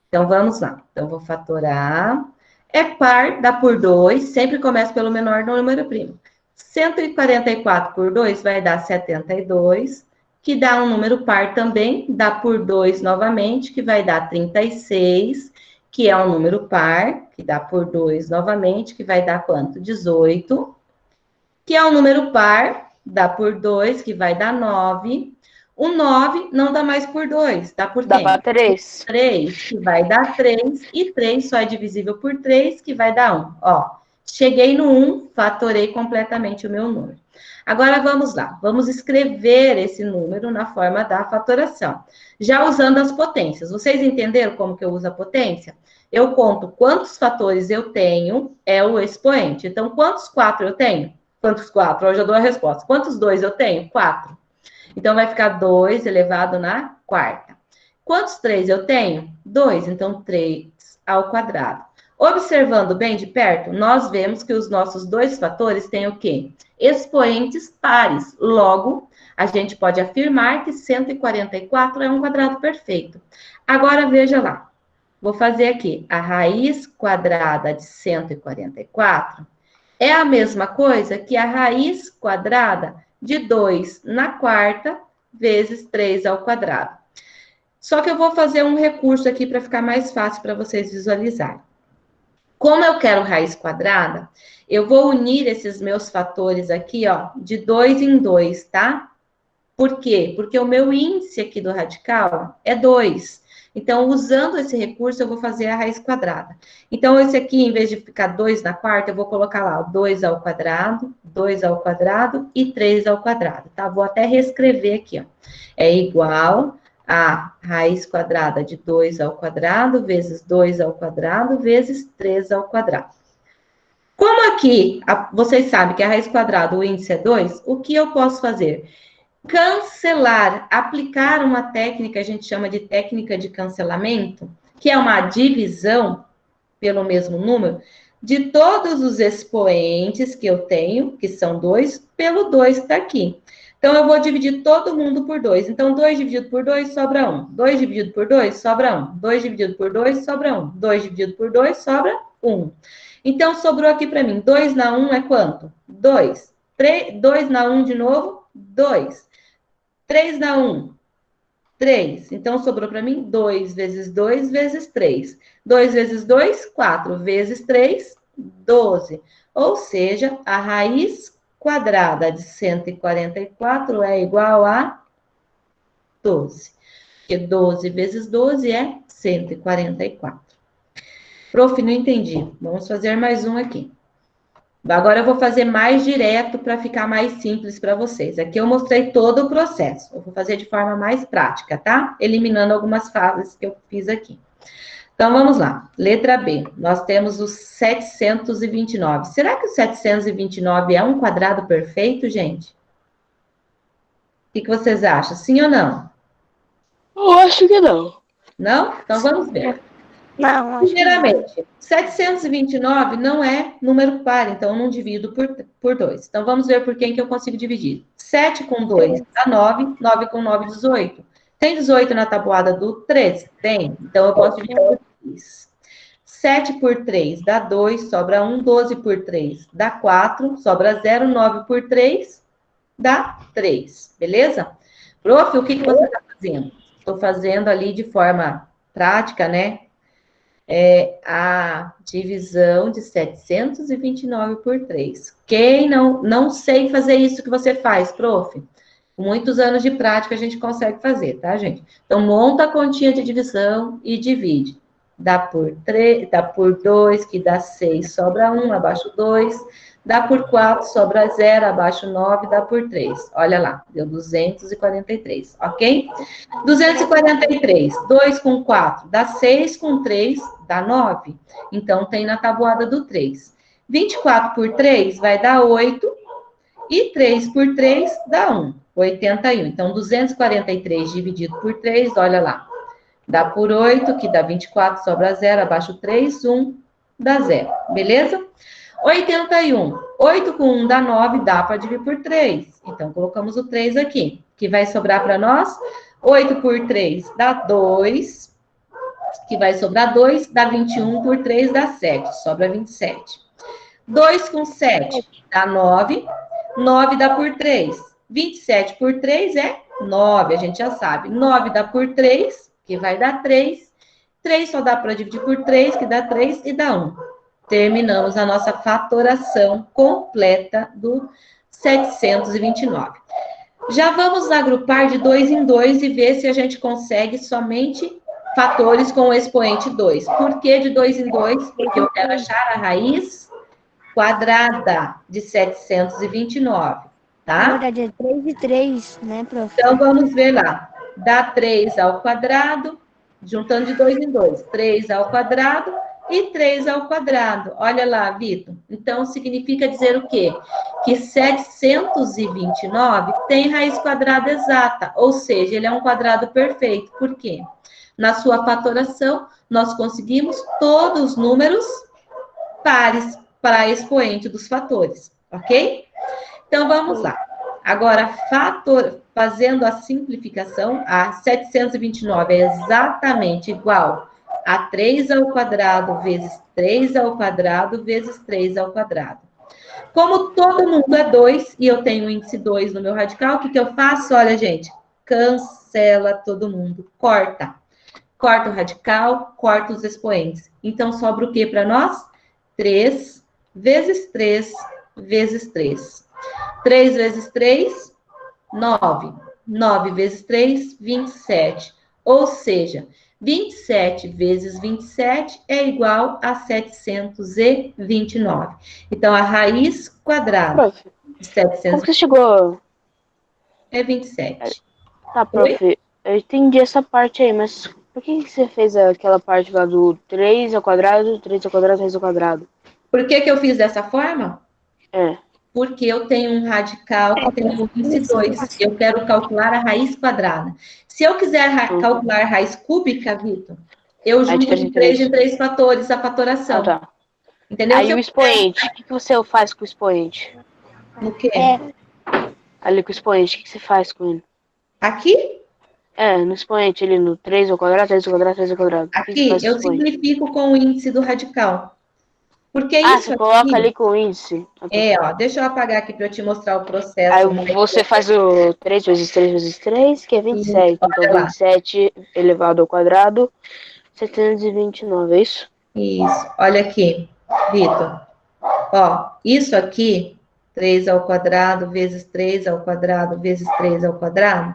A: Então, vamos lá. Então, vou fatorar. É par, dá por 2. Sempre começa pelo menor número primo. 144 por 2 vai dar 72, que dá um número par também, dá por 2 novamente, que vai dar 36, que é um número par, que dá por 2 novamente, que vai dar quanto? 18, que é um número par, dá por 2, que vai dar 9. O 9 não dá mais por 2, dá por
E: Dá
A: quem?
E: pra 3.
A: 3, que vai dar 3, e 3 só é divisível por 3, que vai dar 1. Ó, cheguei no 1, fatorei completamente o meu número. Agora, vamos lá. Vamos escrever esse número na forma da fatoração. Já usando as potências. Vocês entenderam como que eu uso a potência? Eu conto quantos fatores eu tenho, é o expoente. Então, quantos 4 eu tenho? Quantos 4? Eu já dou a resposta. Quantos 2 eu tenho? 4. Então, vai ficar 2 elevado na quarta. Quantos 3 eu tenho? 2. Então, 3 ao quadrado. Observando bem de perto, nós vemos que os nossos dois fatores têm o quê? Expoentes pares. Logo, a gente pode afirmar que 144 é um quadrado perfeito. Agora, veja lá. Vou fazer aqui. A raiz quadrada de 144 é a mesma coisa que a raiz quadrada de 2 na quarta vezes 3 ao quadrado. Só que eu vou fazer um recurso aqui para ficar mais fácil para vocês visualizarem. Como eu quero raiz quadrada, eu vou unir esses meus fatores aqui, ó, de 2 em 2, tá? Por quê? Porque o meu índice aqui do radical é 2. Então, usando esse recurso, eu vou fazer a raiz quadrada. Então, esse aqui, em vez de ficar 2 na quarta, eu vou colocar lá 2 ao quadrado, 2 ao quadrado e 3 ao quadrado, tá? Vou até reescrever aqui, ó. É igual a raiz quadrada de 2 ao quadrado, vezes 2 ao quadrado, vezes 3 ao quadrado. Como aqui, vocês sabem que a raiz quadrada, o índice é 2, o que eu posso fazer? Cancelar, aplicar uma técnica, a gente chama de técnica de cancelamento, que é uma divisão pelo mesmo número, de todos os expoentes que eu tenho, que são 2, pelo 2 que está aqui. Então, eu vou dividir todo mundo por 2. Então, 2 dividido por 2, sobra 1. 2 dividido por 2, sobra 1. 2 dividido por 2, sobra 1. 2 dividido por 2, sobra 1. Então, sobrou aqui para mim. 2 na 1 é quanto? 2. 2 na 1 de novo, 2. 3 na 1, 3. Então, sobrou para mim 2 vezes 2 vezes 3. 2 vezes 2, 4. Vezes 3, 12. Ou seja, a raiz quadrada de 144 é igual a 12. Porque 12 vezes 12 é 144. Prof, não entendi. Vamos fazer mais um aqui. Agora eu vou fazer mais direto para ficar mais simples para vocês. Aqui eu mostrei todo o processo. Eu vou fazer de forma mais prática, tá? Eliminando algumas fases que eu fiz aqui. Então, vamos lá. Letra B. Nós temos o 729. Será que o 729 é um quadrado perfeito, gente? O que vocês acham? Sim ou não?
E: Eu acho que não.
A: Não? Então, vamos ver.
C: Não, acho que não.
A: Primeiramente, 729 não é número par, então eu não divido por 2. Então, vamos ver por quem que eu consigo dividir. 7 com 2 dá 9, 9 com 9, 18. Tem 18 na tabuada do 3? Tem. Então, eu posso dividir por 3. 7 por 3 dá 2, sobra 1. 12 por 3 dá 4, sobra 0. 9 por 3 dá 3. Beleza? Prof, o que você está fazendo? Estou fazendo ali de forma prática, né? A divisão de 729 por 3. Quem não sei fazer isso que você faz, prof? Com muitos anos de prática a gente consegue fazer, tá, gente? Então, monta a continha de divisão e divide. Dá por 3, dá por 2, que dá 6, sobra 1, abaixo 2. Dá por 4, sobra 0, abaixo 9, dá por 3. Olha lá, deu 243, ok? 243, 2 com 4, dá 6, com 3, dá 9. Então, tem na tabuada do 3. 24 por 3 vai dar 8, e 3 por 3 dá 1, 81. Então, 243 dividido por 3, olha lá. Dá por 8, que dá 24, sobra 0, abaixo 3, 1, dá 0. Beleza? 81. 8 com 1 dá 9, dá para dividir por 3. Então, colocamos o 3 aqui, que vai sobrar para nós. 8 por 3 dá 2, que vai sobrar 2, dá 21 por 3 dá 7, sobra 27. 2 com 7 dá 9, 9 dá por 3. 27 por 3 é 9, a gente já sabe. 9 dá por 3, que vai dar 3. 3 só dá para dividir por 3, que dá 3 e dá 1. Terminamos a nossa fatoração completa do 729. Já vamos agrupar de 2 em 2 e ver se a gente consegue somente fatores com o expoente 2. Por que de 2 em 2? Porque eu quero achar a raiz quadrada de 729, tá?
H: Na verdade, é 3 e 3, né, prof?
A: Então, vamos ver lá. Dá 3 ao quadrado, juntando de 2 em 2. 3 ao quadrado e 3 ao quadrado. Olha lá, Vitor. Então, significa dizer o quê? Que 729 tem raiz quadrada exata, ou seja, ele é um quadrado perfeito. Por quê? Na sua fatoração, nós conseguimos todos os números pares para expoente dos fatores, ok? Então, vamos lá. Agora, fazendo a simplificação, a 729 é exatamente igual a 3 ao quadrado vezes 3 ao quadrado vezes 3 ao quadrado. Como todo mundo é 2 e eu tenho o índice 2 no meu radical, o que eu faço? Olha, gente, cancela todo mundo, corta. Corta o radical, corta os expoentes. Então, sobra o que para nós? 3 vezes 3 vezes 3. 3 vezes 3, 9. 9 vezes 3, 27. Ou seja, 27 vezes 27 é igual a 729. Então, a raiz quadrada de 729
E: como você chegou?
A: É 27.
E: Tá, prof. Eu entendi essa parte aí, mas por que você fez aquela parte lá do 3 ao quadrado, 3 ao quadrado, 3 ao quadrado?
A: Por que eu fiz dessa forma? Porque eu tenho um radical que tem um índice 2. Eu quero calcular a raiz quadrada. Se eu quiser calcular a raiz cúbica, Vitor, eu junto de 3 em 3 fatores, a fatoração.
E: Tá.
A: Entendeu?
E: Aí o expoente, o que você faz com o expoente?
A: No quê?
E: Ali com o expoente, o que você faz com ele?
A: Aqui?
E: No expoente, ali no 3 ao quadrado, 3 ao quadrado, 3 ao quadrado.
A: Aqui, eu simplifico com o índice do radical. Porque
E: Ah,
A: isso
E: você coloca
A: aqui...
E: ali com o índice.
A: Ó, deixa eu apagar aqui para eu te mostrar o
E: Aí
A: processo.
E: você faz o 3 vezes 3 vezes 3, que é 27. Então,
A: Olha lá.
E: 27 elevado ao quadrado, 729, é isso?
A: Isso. Olha aqui, Vitor. Ó, isso aqui, 3 ao quadrado vezes 3 ao quadrado vezes 3 ao quadrado,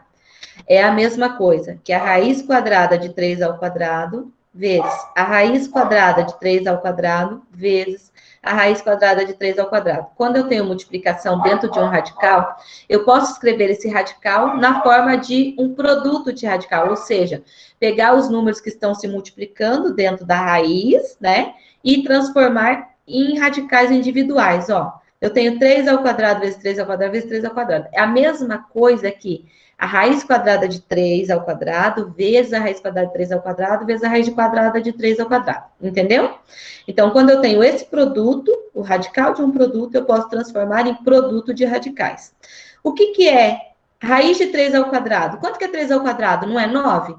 A: é a mesma coisa que a raiz quadrada de 3 ao quadrado vezes a raiz quadrada de 3 ao quadrado vezes a raiz quadrada de 3 ao quadrado. Quando eu tenho multiplicação dentro de um radical, eu posso escrever esse radical na forma de um produto de radical, ou seja, pegar os números que estão se multiplicando dentro da raiz, né, e transformar em radicais individuais, ó. Eu tenho 3 ao quadrado vezes 3 ao quadrado vezes 3 ao quadrado. É a mesma coisa que a raiz quadrada de 3 ao quadrado vezes a raiz quadrada de 3 ao quadrado vezes a raiz quadrada de 3 ao quadrado. Entendeu? Então, quando eu tenho esse produto, o radical de um produto, eu posso transformar em produto de radicais. O que que é raiz de 3 ao quadrado? Quanto que é 3 ao quadrado? Não é 9?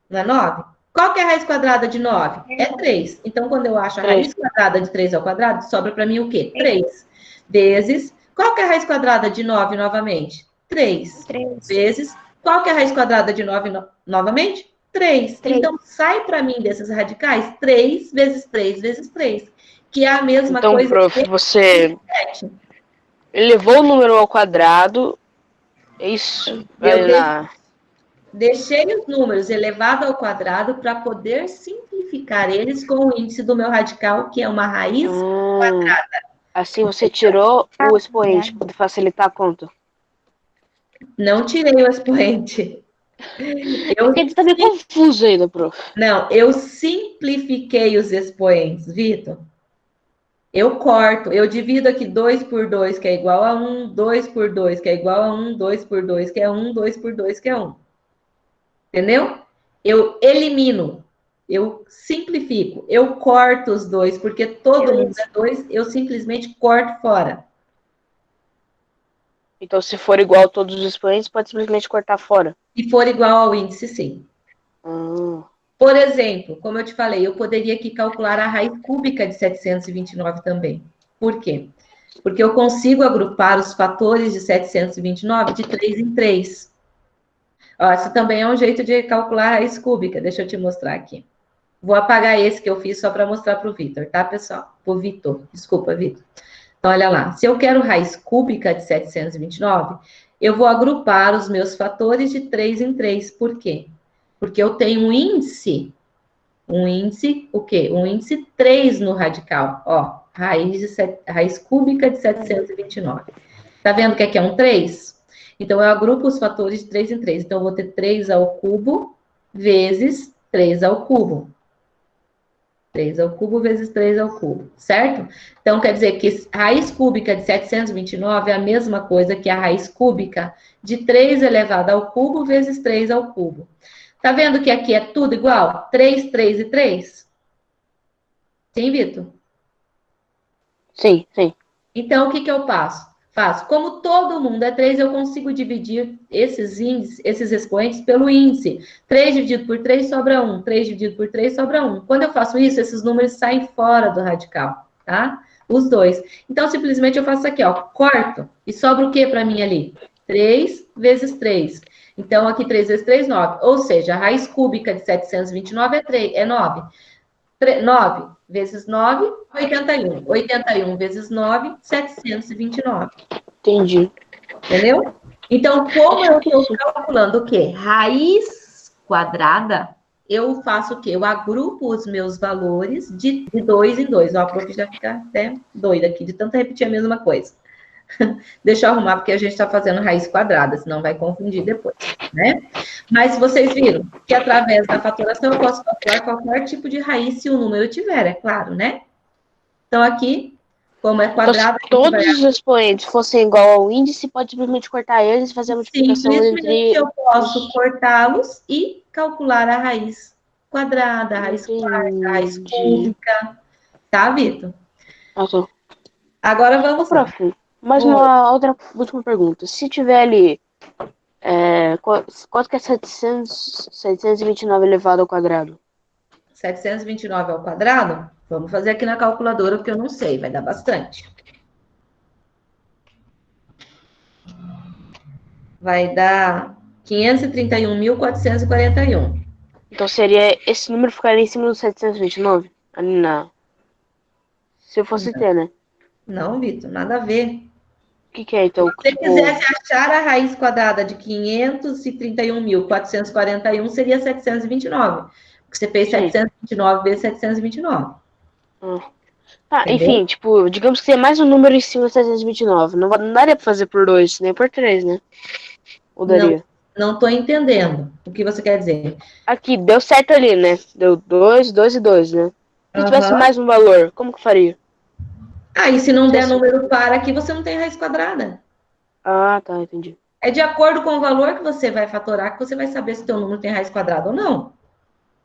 A: Não é 9? Qual que é a raiz quadrada de 9? É 3. Então, quando eu acho a raiz quadrada de 3 ao quadrado, sobra para mim o quê? 3. Vezes... Qual que é a raiz quadrada de 9 novamente? 3. Vezes... Qual que é a raiz quadrada de 9 novamente? 3. Então, sai para mim desses radicais 3 vezes 3 vezes 3. Que é a mesma
E: então,
A: coisa
E: prof,
A: que
E: você elevou o número ao quadrado, é isso?
A: Deixei os números elevados ao quadrado para poder simplificar eles com o índice do meu radical, que é uma raiz quadrada.
E: Assim você tirou o expoente para facilitar a conta.
A: Não tirei o expoente.
E: Porque ele tá meio confuso ainda, prof.
A: Não, eu simplifiquei os expoentes, Vitor. Eu corto, eu divido aqui 2 por 2, que é igual a 1, 2 por 2, que é igual a 1, 2 por 2, que é 1, 2 por 2, que é 1. Entendeu? Eu elimino, eu simplifico, eu corto os dois, porque todo mundo é 2, eu simplesmente corto fora.
E: Então, se for igual a todos os expoentes, pode simplesmente cortar fora.
A: Se for igual ao índice, sim. Por exemplo, como eu te falei, eu poderia aqui calcular a raiz cúbica de 729 também. Por quê? Porque eu consigo agrupar os fatores de 729 de 3 em 3. Ó, isso também é um jeito de calcular a raiz cúbica. Deixa eu te mostrar aqui. Vou apagar esse que eu fiz só para mostrar para o Vitor, tá, pessoal? Para o Vitor. Desculpa, Vitor. Então, olha lá. Se eu quero raiz cúbica de 729, eu vou agrupar os meus fatores de 3 em 3. Por quê? Porque eu tenho um índice, o quê? Um índice 3 no radical, ó, raiz cúbica de 729. Tá vendo que aqui é um 3? Então, eu agrupo os fatores de 3 em 3. Então, eu vou ter 3 ao cubo vezes 3 ao cubo. 3 ao cubo vezes 3 ao cubo, certo? Então, quer dizer que a raiz cúbica de 729 é a mesma coisa que a raiz cúbica de 3 elevado ao cubo vezes 3 ao cubo. Tá vendo que aqui é tudo igual? 3, 3 e 3? Sim, Vitor?
E: Sim, sim.
A: Então, o que que eu faço? Como todo mundo é 3, eu consigo dividir esses índices, esses expoentes pelo índice. 3 dividido por 3 sobra 1. 3 dividido por 3 sobra 1. Quando eu faço isso, esses números saem fora do radical, tá? Os dois. Então, simplesmente eu faço isso aqui, ó. Corto. E sobra o que para mim ali? 3 vezes 3. Então, aqui 3 vezes 3, 9. Ou seja, a raiz cúbica de 729 é 9. 9 vezes 9, 81. 81 vezes 9, 729.
E: Entendi.
A: Entendeu? Então, como eu estou calculando o quê? Raiz quadrada, eu faço o quê? Eu agrupo os meus valores de 2 em 2. Ó, a prof já fica até doida aqui, de tanto repetir a mesma coisa. Deixa eu arrumar, porque a gente está fazendo raiz quadrada, senão vai confundir depois, né? Mas vocês viram que através da fatoração eu posso calcular qualquer tipo de raiz se o número tiver, é claro, né? Então, aqui, como é quadrado...
E: Então, se todos os expoentes fossem igual ao índice, pode simplesmente cortar eles e fazer a multiplicação
A: Simplesmente
E: entre...
A: eu posso cortá-los e calcular a raiz quadrada, a raiz quarta, a raiz cúbica. Tá, Vitor?
E: Ah, tá.
A: Agora vamos lá.
E: Prof, mais uma outra última pergunta. Se tiver ali... quanto que é 729 elevado ao quadrado?
A: 729 ao quadrado? Vamos fazer aqui na calculadora, porque eu não sei, vai dar bastante. Vai dar 531.441.
E: Então seria esse número ficaria em cima do 729? Ali na... Se eu fosse ter, né?
A: Não, Vitor, nada a ver.
E: O que é, então?
A: Se você quisesse achar a raiz quadrada de 531.441, seria 729. Porque você fez 729 vezes 729.
E: Enfim, tipo, digamos que tem mais um número em cima do 729. Não daria pra fazer por 2, nem por 3, né? Ou daria?
A: Não tô entendendo o que você quer dizer.
E: Aqui, deu certo ali, né? Deu 2, 2 e 2, né? Se tivesse mais um valor, como que faria?
A: E se não der número par aqui, você não tem raiz quadrada.
E: Ah, tá, entendi.
A: É de acordo com o valor que você vai fatorar que você vai saber se o teu número tem raiz quadrada ou não.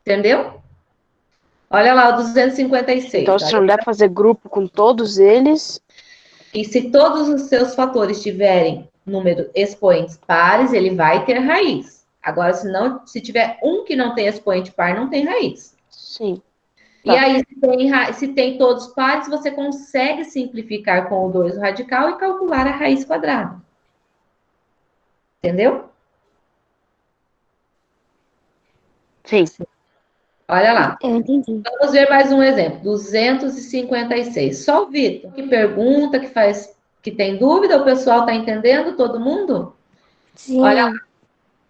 A: Entendeu? Olha lá, o 256.
E: Então, se não der pra fazer grupo com todos eles...
A: E se todos os seus fatores tiverem número expoentes pares, ele vai ter raiz. Agora, se tiver um que não tem expoente par, não tem raiz.
E: Sim.
A: E aí, se tem todos pares, você consegue simplificar com o 2 radical e calcular a raiz quadrada. Entendeu?
E: Sim.
A: Olha lá.
H: Eu entendi.
A: Vamos ver mais um exemplo. 256. Só o Vitor que pergunta, que tem dúvida. O pessoal está entendendo? Todo mundo?
H: Sim.
A: Olha lá.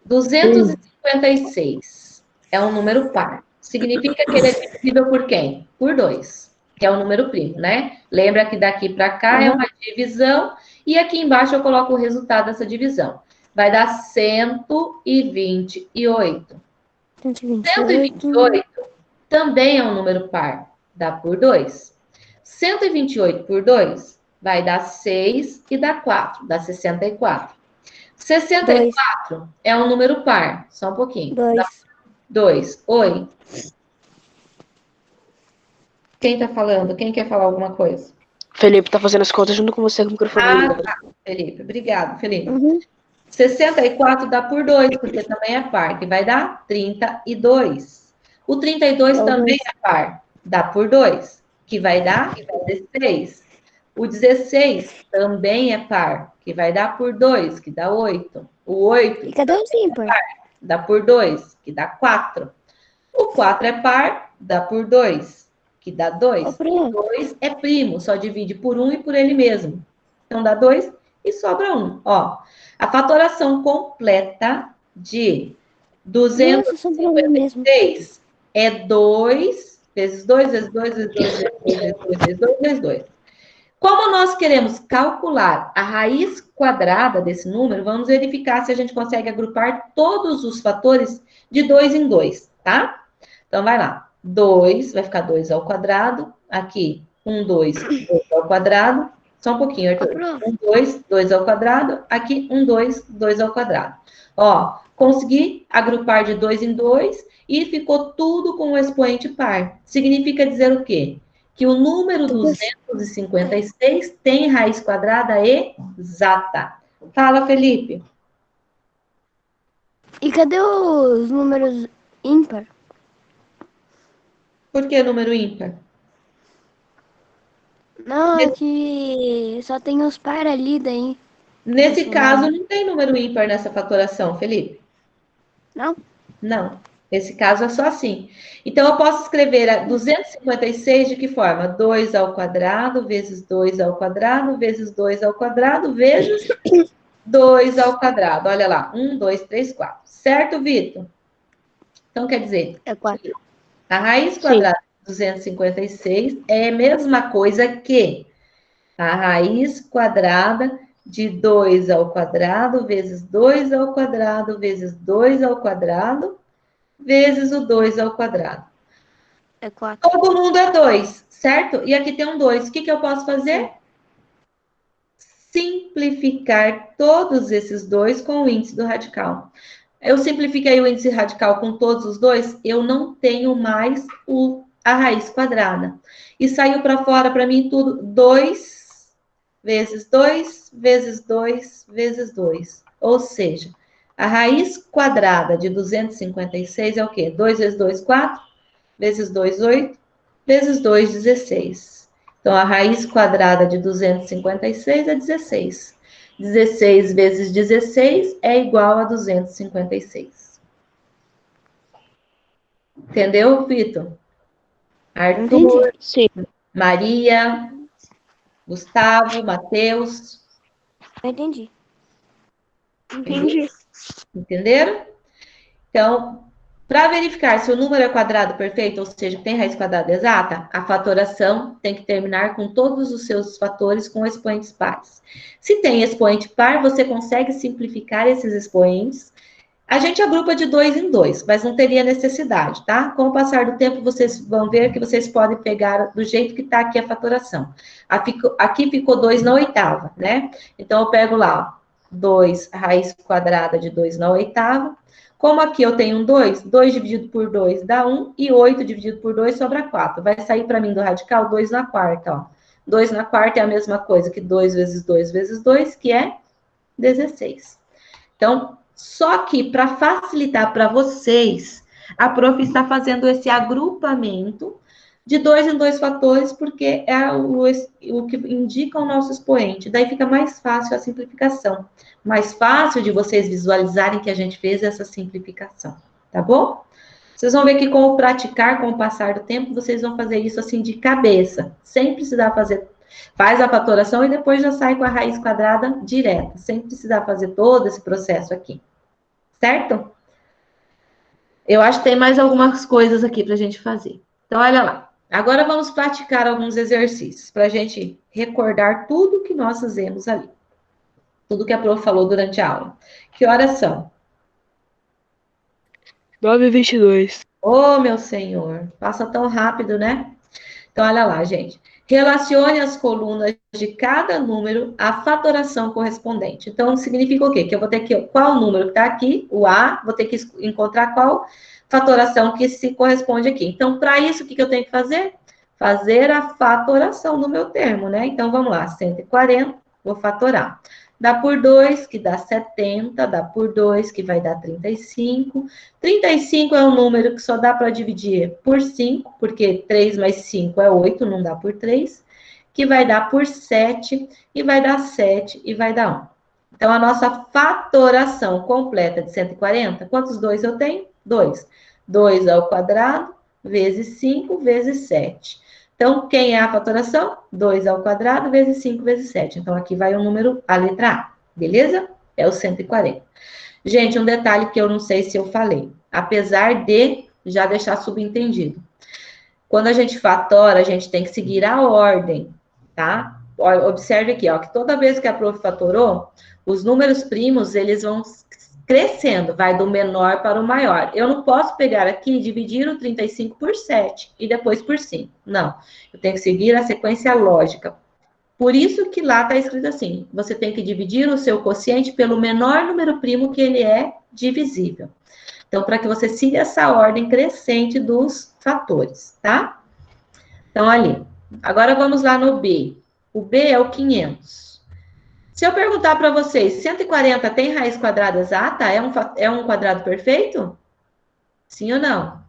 A: 256 é um número par. Significa que ele é divisível por quem? Por 2, que é o número primo, né? Lembra que daqui para cá é uma divisão, e aqui embaixo eu coloco o resultado dessa divisão. Vai dar 128. 128 também é um número par, dá por 2. 128 por 2 vai dar 6 e dá 4, dá 64. 64 é um número par, só um pouquinho. 2. Oi. Quem tá falando? Quem quer falar alguma coisa?
E: Felipe tá fazendo as contas junto com você com o microfone.
A: Tá, Felipe. Obrigado, Felipe. 64 dá por 2, porque também é par, que vai dar 32. O 32 também é par, dá por 2, que vai dar 16. O 16 também é par, que vai dar por 2, que dá 8. O 8
H: E cadê o ímpar?
A: Dá por 2, que dá 4. O 4 é par, dá por 2, que dá 2. 2 é primo, só divide por 1 e por ele mesmo. Então, dá 2 e sobra 1. Ó, a fatoração completa de 256 é 2 vezes 2, vezes 2, vezes 2, vezes 2, vezes 2, vezes 2, vezes 2. Como nós queremos calcular a raiz quadrada desse número, vamos verificar se a gente consegue agrupar todos os fatores de 2 em 2, tá? Então, vai lá. 2, vai ficar 2 ao quadrado. Aqui, 2 ao quadrado. Só um pouquinho, Arthur. 2 ao quadrado. Aqui, 2 ao quadrado. Ó, consegui agrupar de 2 em 2 e ficou tudo com o expoente par. Significa dizer o quê? Que o número 256 tem raiz quadrada exata. Fala, Felipe.
H: E cadê os números ímpar?
A: Por que número ímpar?
H: Não, é que só tem os par ali daí.
A: Nesse caso, não tem número ímpar nessa fatoração, Felipe?
H: Não?
A: Não. Nesse caso, é só assim. Então, eu posso escrever 256 de que forma? 2 ao quadrado, vezes 2 ao quadrado, vezes 2 ao quadrado, vezes 2 ao quadrado. Olha lá, 1, 2, 3, 4. Certo, Vitor? Então, quer dizer...
H: É 4.
A: A raiz quadrada de 256 é a mesma coisa que a raiz quadrada de 2 ao quadrado, vezes 2 ao quadrado, vezes 2 ao quadrado, vezes o 2 ao quadrado.
H: É 4.
A: Todo mundo é 2, certo? E aqui tem um 2. O que eu posso fazer? Simplificar todos esses 2 com o índice do radical. Eu simplifiquei o índice radical com todos os 2, eu não tenho mais a raiz quadrada. E saiu para fora para mim tudo 2 vezes 2 vezes 2 vezes 2. Ou seja, a raiz quadrada de 256 é o quê? 2 vezes 2, 4. vezes 2, 8, vezes 2, 16. Então, a raiz quadrada de 256 é 16. 16 vezes 16 é igual a 256. Entendeu, Vitor? Arthur,
C: Entendi. Sim.
A: Maria, Gustavo, Matheus.
H: Entendi.
C: Entendi.
A: Entenderam? Então, para verificar se o número é quadrado perfeito, ou seja, tem raiz quadrada exata, a fatoração tem que terminar com todos os seus fatores com expoentes pares. Se tem expoente par, você consegue simplificar esses expoentes. A gente agrupa de 2 em 2, mas não teria necessidade, tá? Com o passar do tempo, vocês vão ver que vocês podem pegar do jeito que está aqui a fatoração. Aqui ficou 2 na oitava, né? Então, eu pego lá, ó, 2 raiz quadrada de 2 na oitava. Como aqui eu tenho um 2, 2 dividido por 2 dá 1, e 8 dividido por 2 sobra 4. Vai sair para mim do radical 2 na quarta, ó. 2 na quarta é a mesma coisa que 2 vezes 2 vezes 2, que é 16. Então, só que para facilitar para vocês, a prof está fazendo esse agrupamento de 2 em 2 fatores, porque é o que indica o nosso expoente. Daí fica mais fácil a simplificação. Mais fácil de vocês visualizarem que a gente fez essa simplificação, tá bom? Vocês vão ver que com o praticar, com o passar do tempo, vocês vão fazer isso assim de cabeça, sem precisar fazer, faz a fatoração e depois já sai com a raiz quadrada direta, sem precisar fazer todo esse processo aqui, certo? Eu acho que tem mais algumas coisas aqui para a gente fazer. Então, olha lá. Agora vamos praticar alguns exercícios, para a gente recordar tudo que nós fizemos ali. Tudo que a prof falou durante a aula. Que horas são?
E: 9h22.
A: Ô, meu senhor, passa tão rápido, né? Então, olha lá, gente. Relacione as colunas de cada número à fatoração correspondente. Então, significa o quê? Que eu vou ter que, qual número que está aqui, o A, vou ter que encontrar qual fatoração que se corresponde aqui. Então, para isso, o que eu tenho que fazer? Fazer a fatoração do meu termo, né? Então, vamos lá, 140, vou fatorar. Dá por 2, que dá 70, dá por 2, que vai dar 35. 35 é um número que só dá para dividir por 5, porque 3 mais 5 é 8, não dá por 3, que vai dar por 7, e vai dar 7, e vai dar 1. Então, a nossa fatoração completa de 140, quantos 2 eu tenho? 2. 2 ao quadrado, vezes 5, vezes 7. Então, quem é a fatoração? 2 ao quadrado vezes 5 vezes 7. Então, aqui vai o número, a letra A, beleza? É o 140. Gente, um detalhe que eu não sei se eu falei. Apesar de já deixar subentendido. Quando a gente fatora, a gente tem que seguir a ordem, tá? Observe aqui, ó, que toda vez que a prof fatorou, os números primos, eles vão crescendo, vai do menor para o maior. Eu não posso pegar aqui e dividir o 35 por 7 e depois por 5. Não, eu tenho que seguir a sequência lógica. Por isso que lá está escrito assim, você tem que dividir o seu quociente pelo menor número primo que ele é divisível. Então, para que você siga essa ordem crescente dos fatores, tá? Então, ali. Agora, vamos lá no B. O B é o 500. Se eu perguntar para vocês, 140 tem raiz quadrada exata? É um quadrado perfeito? Sim ou não?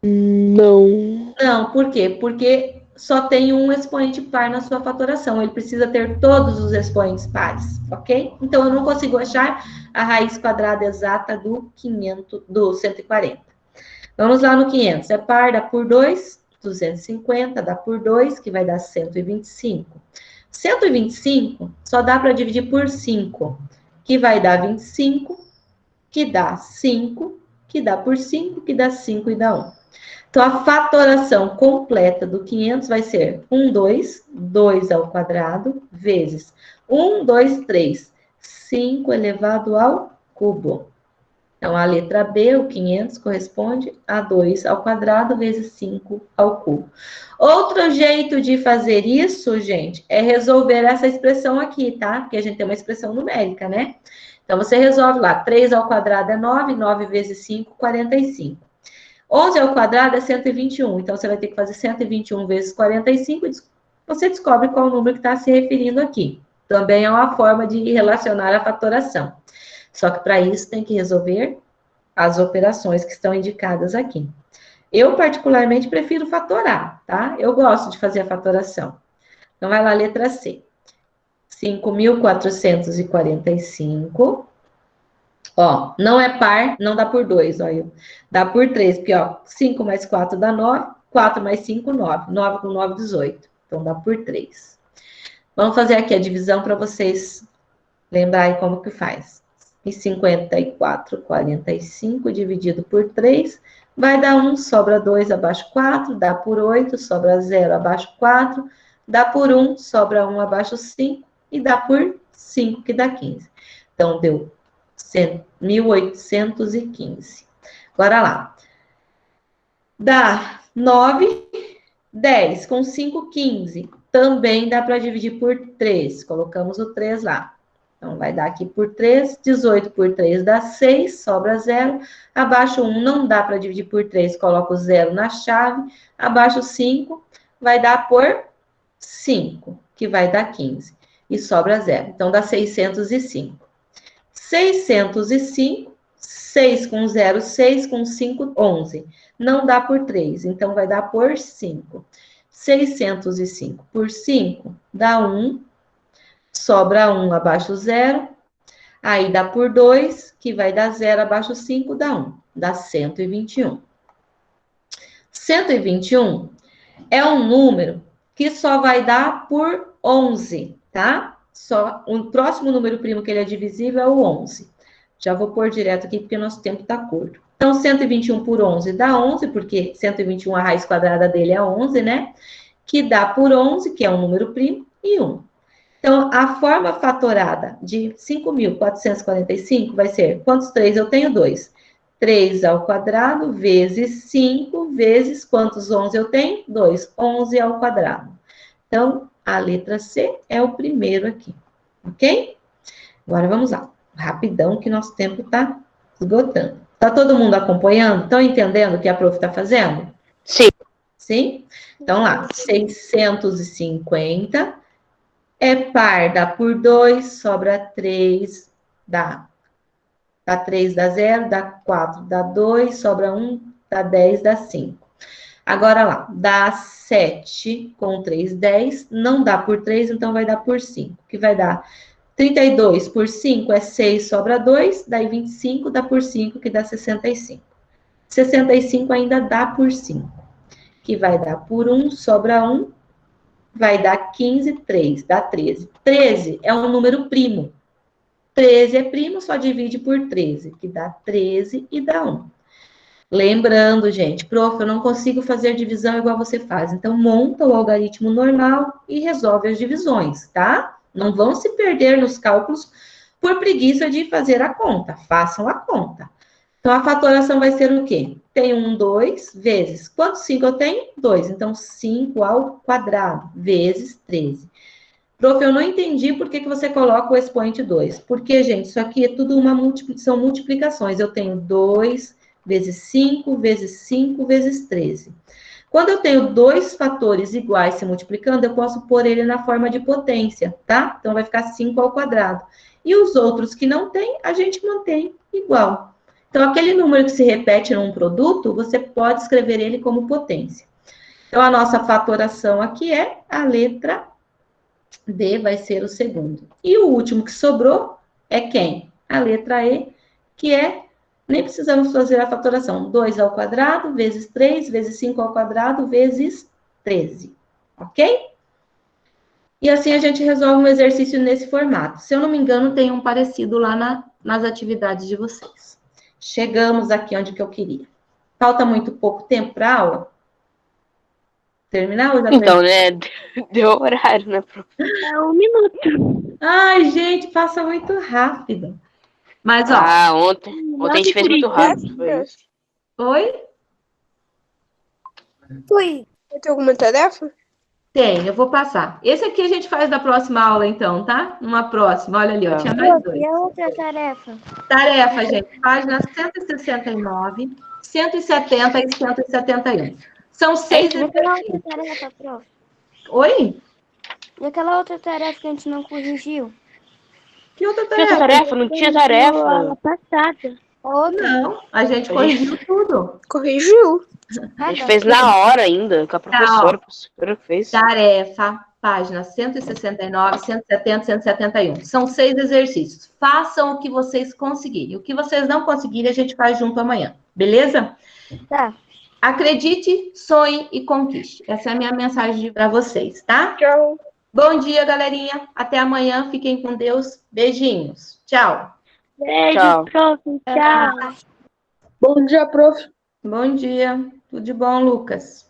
E: Não.
A: Não, por quê? Porque só tem um expoente par na sua fatoração. Ele precisa ter todos os expoentes pares, ok? Então, eu não consigo achar a raiz quadrada exata do 140. Vamos lá no 500. É par, dá por 2, 250, dá por 2, que vai dar 125. 125 só dá para dividir por 5, que vai dar 25, que dá 5, que dá por 5, que dá 5 e dá 1. Então, a fatoração completa do 500 vai ser 1, 2, 2 ao quadrado, vezes 1, 2, 3, 5 elevado ao cubo. Então, a letra B, o 500, corresponde a 2 ao quadrado vezes 5 ao cubo. Outro jeito de fazer isso, gente, é resolver essa expressão aqui, tá? Porque a gente tem uma expressão numérica, né? Então, você resolve lá, 3 ao quadrado é 9, 9 vezes 5, 45. 11 ao quadrado é 121, então você vai ter que fazer 121 vezes 45 e você descobre qual o número que está se referindo aqui. Também é uma forma de relacionar a fatoração. Só que para isso tem que resolver as operações que estão indicadas aqui. Eu, particularmente, prefiro fatorar, tá? Eu gosto de fazer a fatoração. Então, vai lá, letra C. 5.445. Ó, não é par, não dá por 2, ó. Dá por 3, porque, ó, 5 mais 4 dá 9, 4 mais 5, 9. 9 com 9, 18. Então, dá por 3. Vamos fazer aqui a divisão para vocês lembrarem como que faz. E 54,45 dividido por 3, vai dar 1, sobra 2, abaixo 4, dá por 8, sobra 0, abaixo 4, dá por 1, sobra 1, abaixo 5, e dá por 5, que dá 15. Então, deu 1.815. Agora lá. Dá 9, 10, com 5, 15. Também dá para dividir por 3. Colocamos o 3 lá. Então, vai dar aqui por 3, 18 por 3 dá 6, sobra 0. Abaixo 1 não dá para dividir por 3, coloco o 0 na chave. Abaixo 5 vai dar por 5, que vai dar 15. E sobra 0. Então, dá 605. 605, 6 com 0, 6 com 5, 11. Não dá por 3, então vai dar por 5. 605 por 5 dá 1. Sobra 1 abaixo 0, aí dá por 2, que vai dar 0 abaixo 5, dá 1, dá 121. 121 é um número que só vai dar por 11, tá? Só o próximo número primo que ele é divisível é o 11. Já vou pôr direto aqui, porque nosso tempo tá curto. Então, 121 por 11 dá 11, porque 121 a raiz quadrada dele é 11, né? Que dá por 11, que é um número primo, e 1. Então, a forma fatorada de 5.445 vai ser, quantos 3 eu tenho? 2. 3 ao quadrado vezes 5 vezes quantos 11 eu tenho? 2. 11 ao quadrado. Então, a letra C é o primeiro aqui, ok? Agora, vamos lá. Rapidão, que nosso tempo está esgotando. Tá todo mundo acompanhando? Estão entendendo o que a prof está fazendo?
E: Sim.
A: Sim? Então, lá, 650... é par, dá por 2, sobra 3, dá 3, dá 0, dá 4, dá 2, sobra 1, dá 10, dá 5. Agora lá, dá 7 com 3, 10, não dá por 3, então vai dar por 5, que vai dar 32 por 5 é 6, sobra 2, daí 25, dá por 5, que dá 65. 65 ainda dá por 5, que vai dar por 1, sobra 1, vai dar 15, 3, dá 13. 13 é um número primo. 13 é primo, só divide por 13, que dá 13 e dá 1. Lembrando, gente, prof, eu não consigo fazer divisão igual você faz. Então, monta o algoritmo normal e resolve as divisões, tá? Não vão se perder nos cálculos por preguiça de fazer a conta. Façam a conta. Então, a fatoração vai ser o quê? Tem 1, 2, vezes. Quantos 5 eu tenho? 2. Então, 5 ao quadrado, vezes 13. Prof, eu não entendi por que você coloca o expoente 2. Porque, gente, isso aqui é tudo são multiplicações. Eu tenho 2 vezes 5, vezes 5, vezes 13. Quando eu tenho dois fatores iguais se multiplicando, eu posso pôr ele na forma de potência, tá? Então, vai ficar 5 ao quadrado. E os outros que não tem, a gente mantém igual. Então, aquele número que se repete num produto, você pode escrever ele como potência. Então, a nossa fatoração aqui é a letra D, vai ser o segundo. E o último que sobrou é quem? A letra E, que é, nem precisamos fazer a fatoração, 2 ao quadrado, vezes 3, vezes 5 ao quadrado, vezes 13. Ok? E assim a gente resolve um exercício nesse formato. Se eu não me engano, tem um parecido lá nas atividades de vocês. Chegamos aqui onde que eu queria. Falta muito pouco tempo para a aula? Terminar ou já
E: Então, né? Deu horário, né, prof?
C: É 1 minuto.
A: Ai, gente, passa muito rápido. Mas, ó...
E: Ah, ontem a gente fez muito rápido. Foi isso.
A: Oi?
B: Oi. Tem alguma tarefa?
A: Tem, eu vou passar. Esse aqui a gente faz na próxima aula, então, tá? Numa próxima. Olha ali, ó, tinha mais dois.
H: E a outra tarefa?
A: Tarefa, gente, páginas 169, 170 e 171. São 6
H: E aquela outra
A: exercícios.
H: tarefa, prof?
A: Oi?
H: E aquela outra tarefa que a gente não corrigiu?
A: Que outra
E: Tinha
A: tarefa?
E: tarefa? Não tinha tarefa.
C: Aula passada.
A: Não, a gente corrigiu tudo.
H: Corrigiu.
E: A gente fez na hora ainda, com a professora fez.
A: Tarefa, página 169, 170, 171. São 6 exercícios. Façam o que vocês conseguirem. O que vocês não conseguirem, a gente faz junto amanhã. Beleza?
H: Tá.
A: Acredite, sonhe e conquiste. Essa é a minha mensagem para vocês, tá?
C: Tchau.
A: Bom dia, galerinha. Até amanhã. Fiquem com Deus. Beijinhos. Tchau.
H: Beijo,
E: Tchau.
H: prof. Tchau.
B: Bom dia, prof.
A: Bom dia. Tudo de bom, Lucas?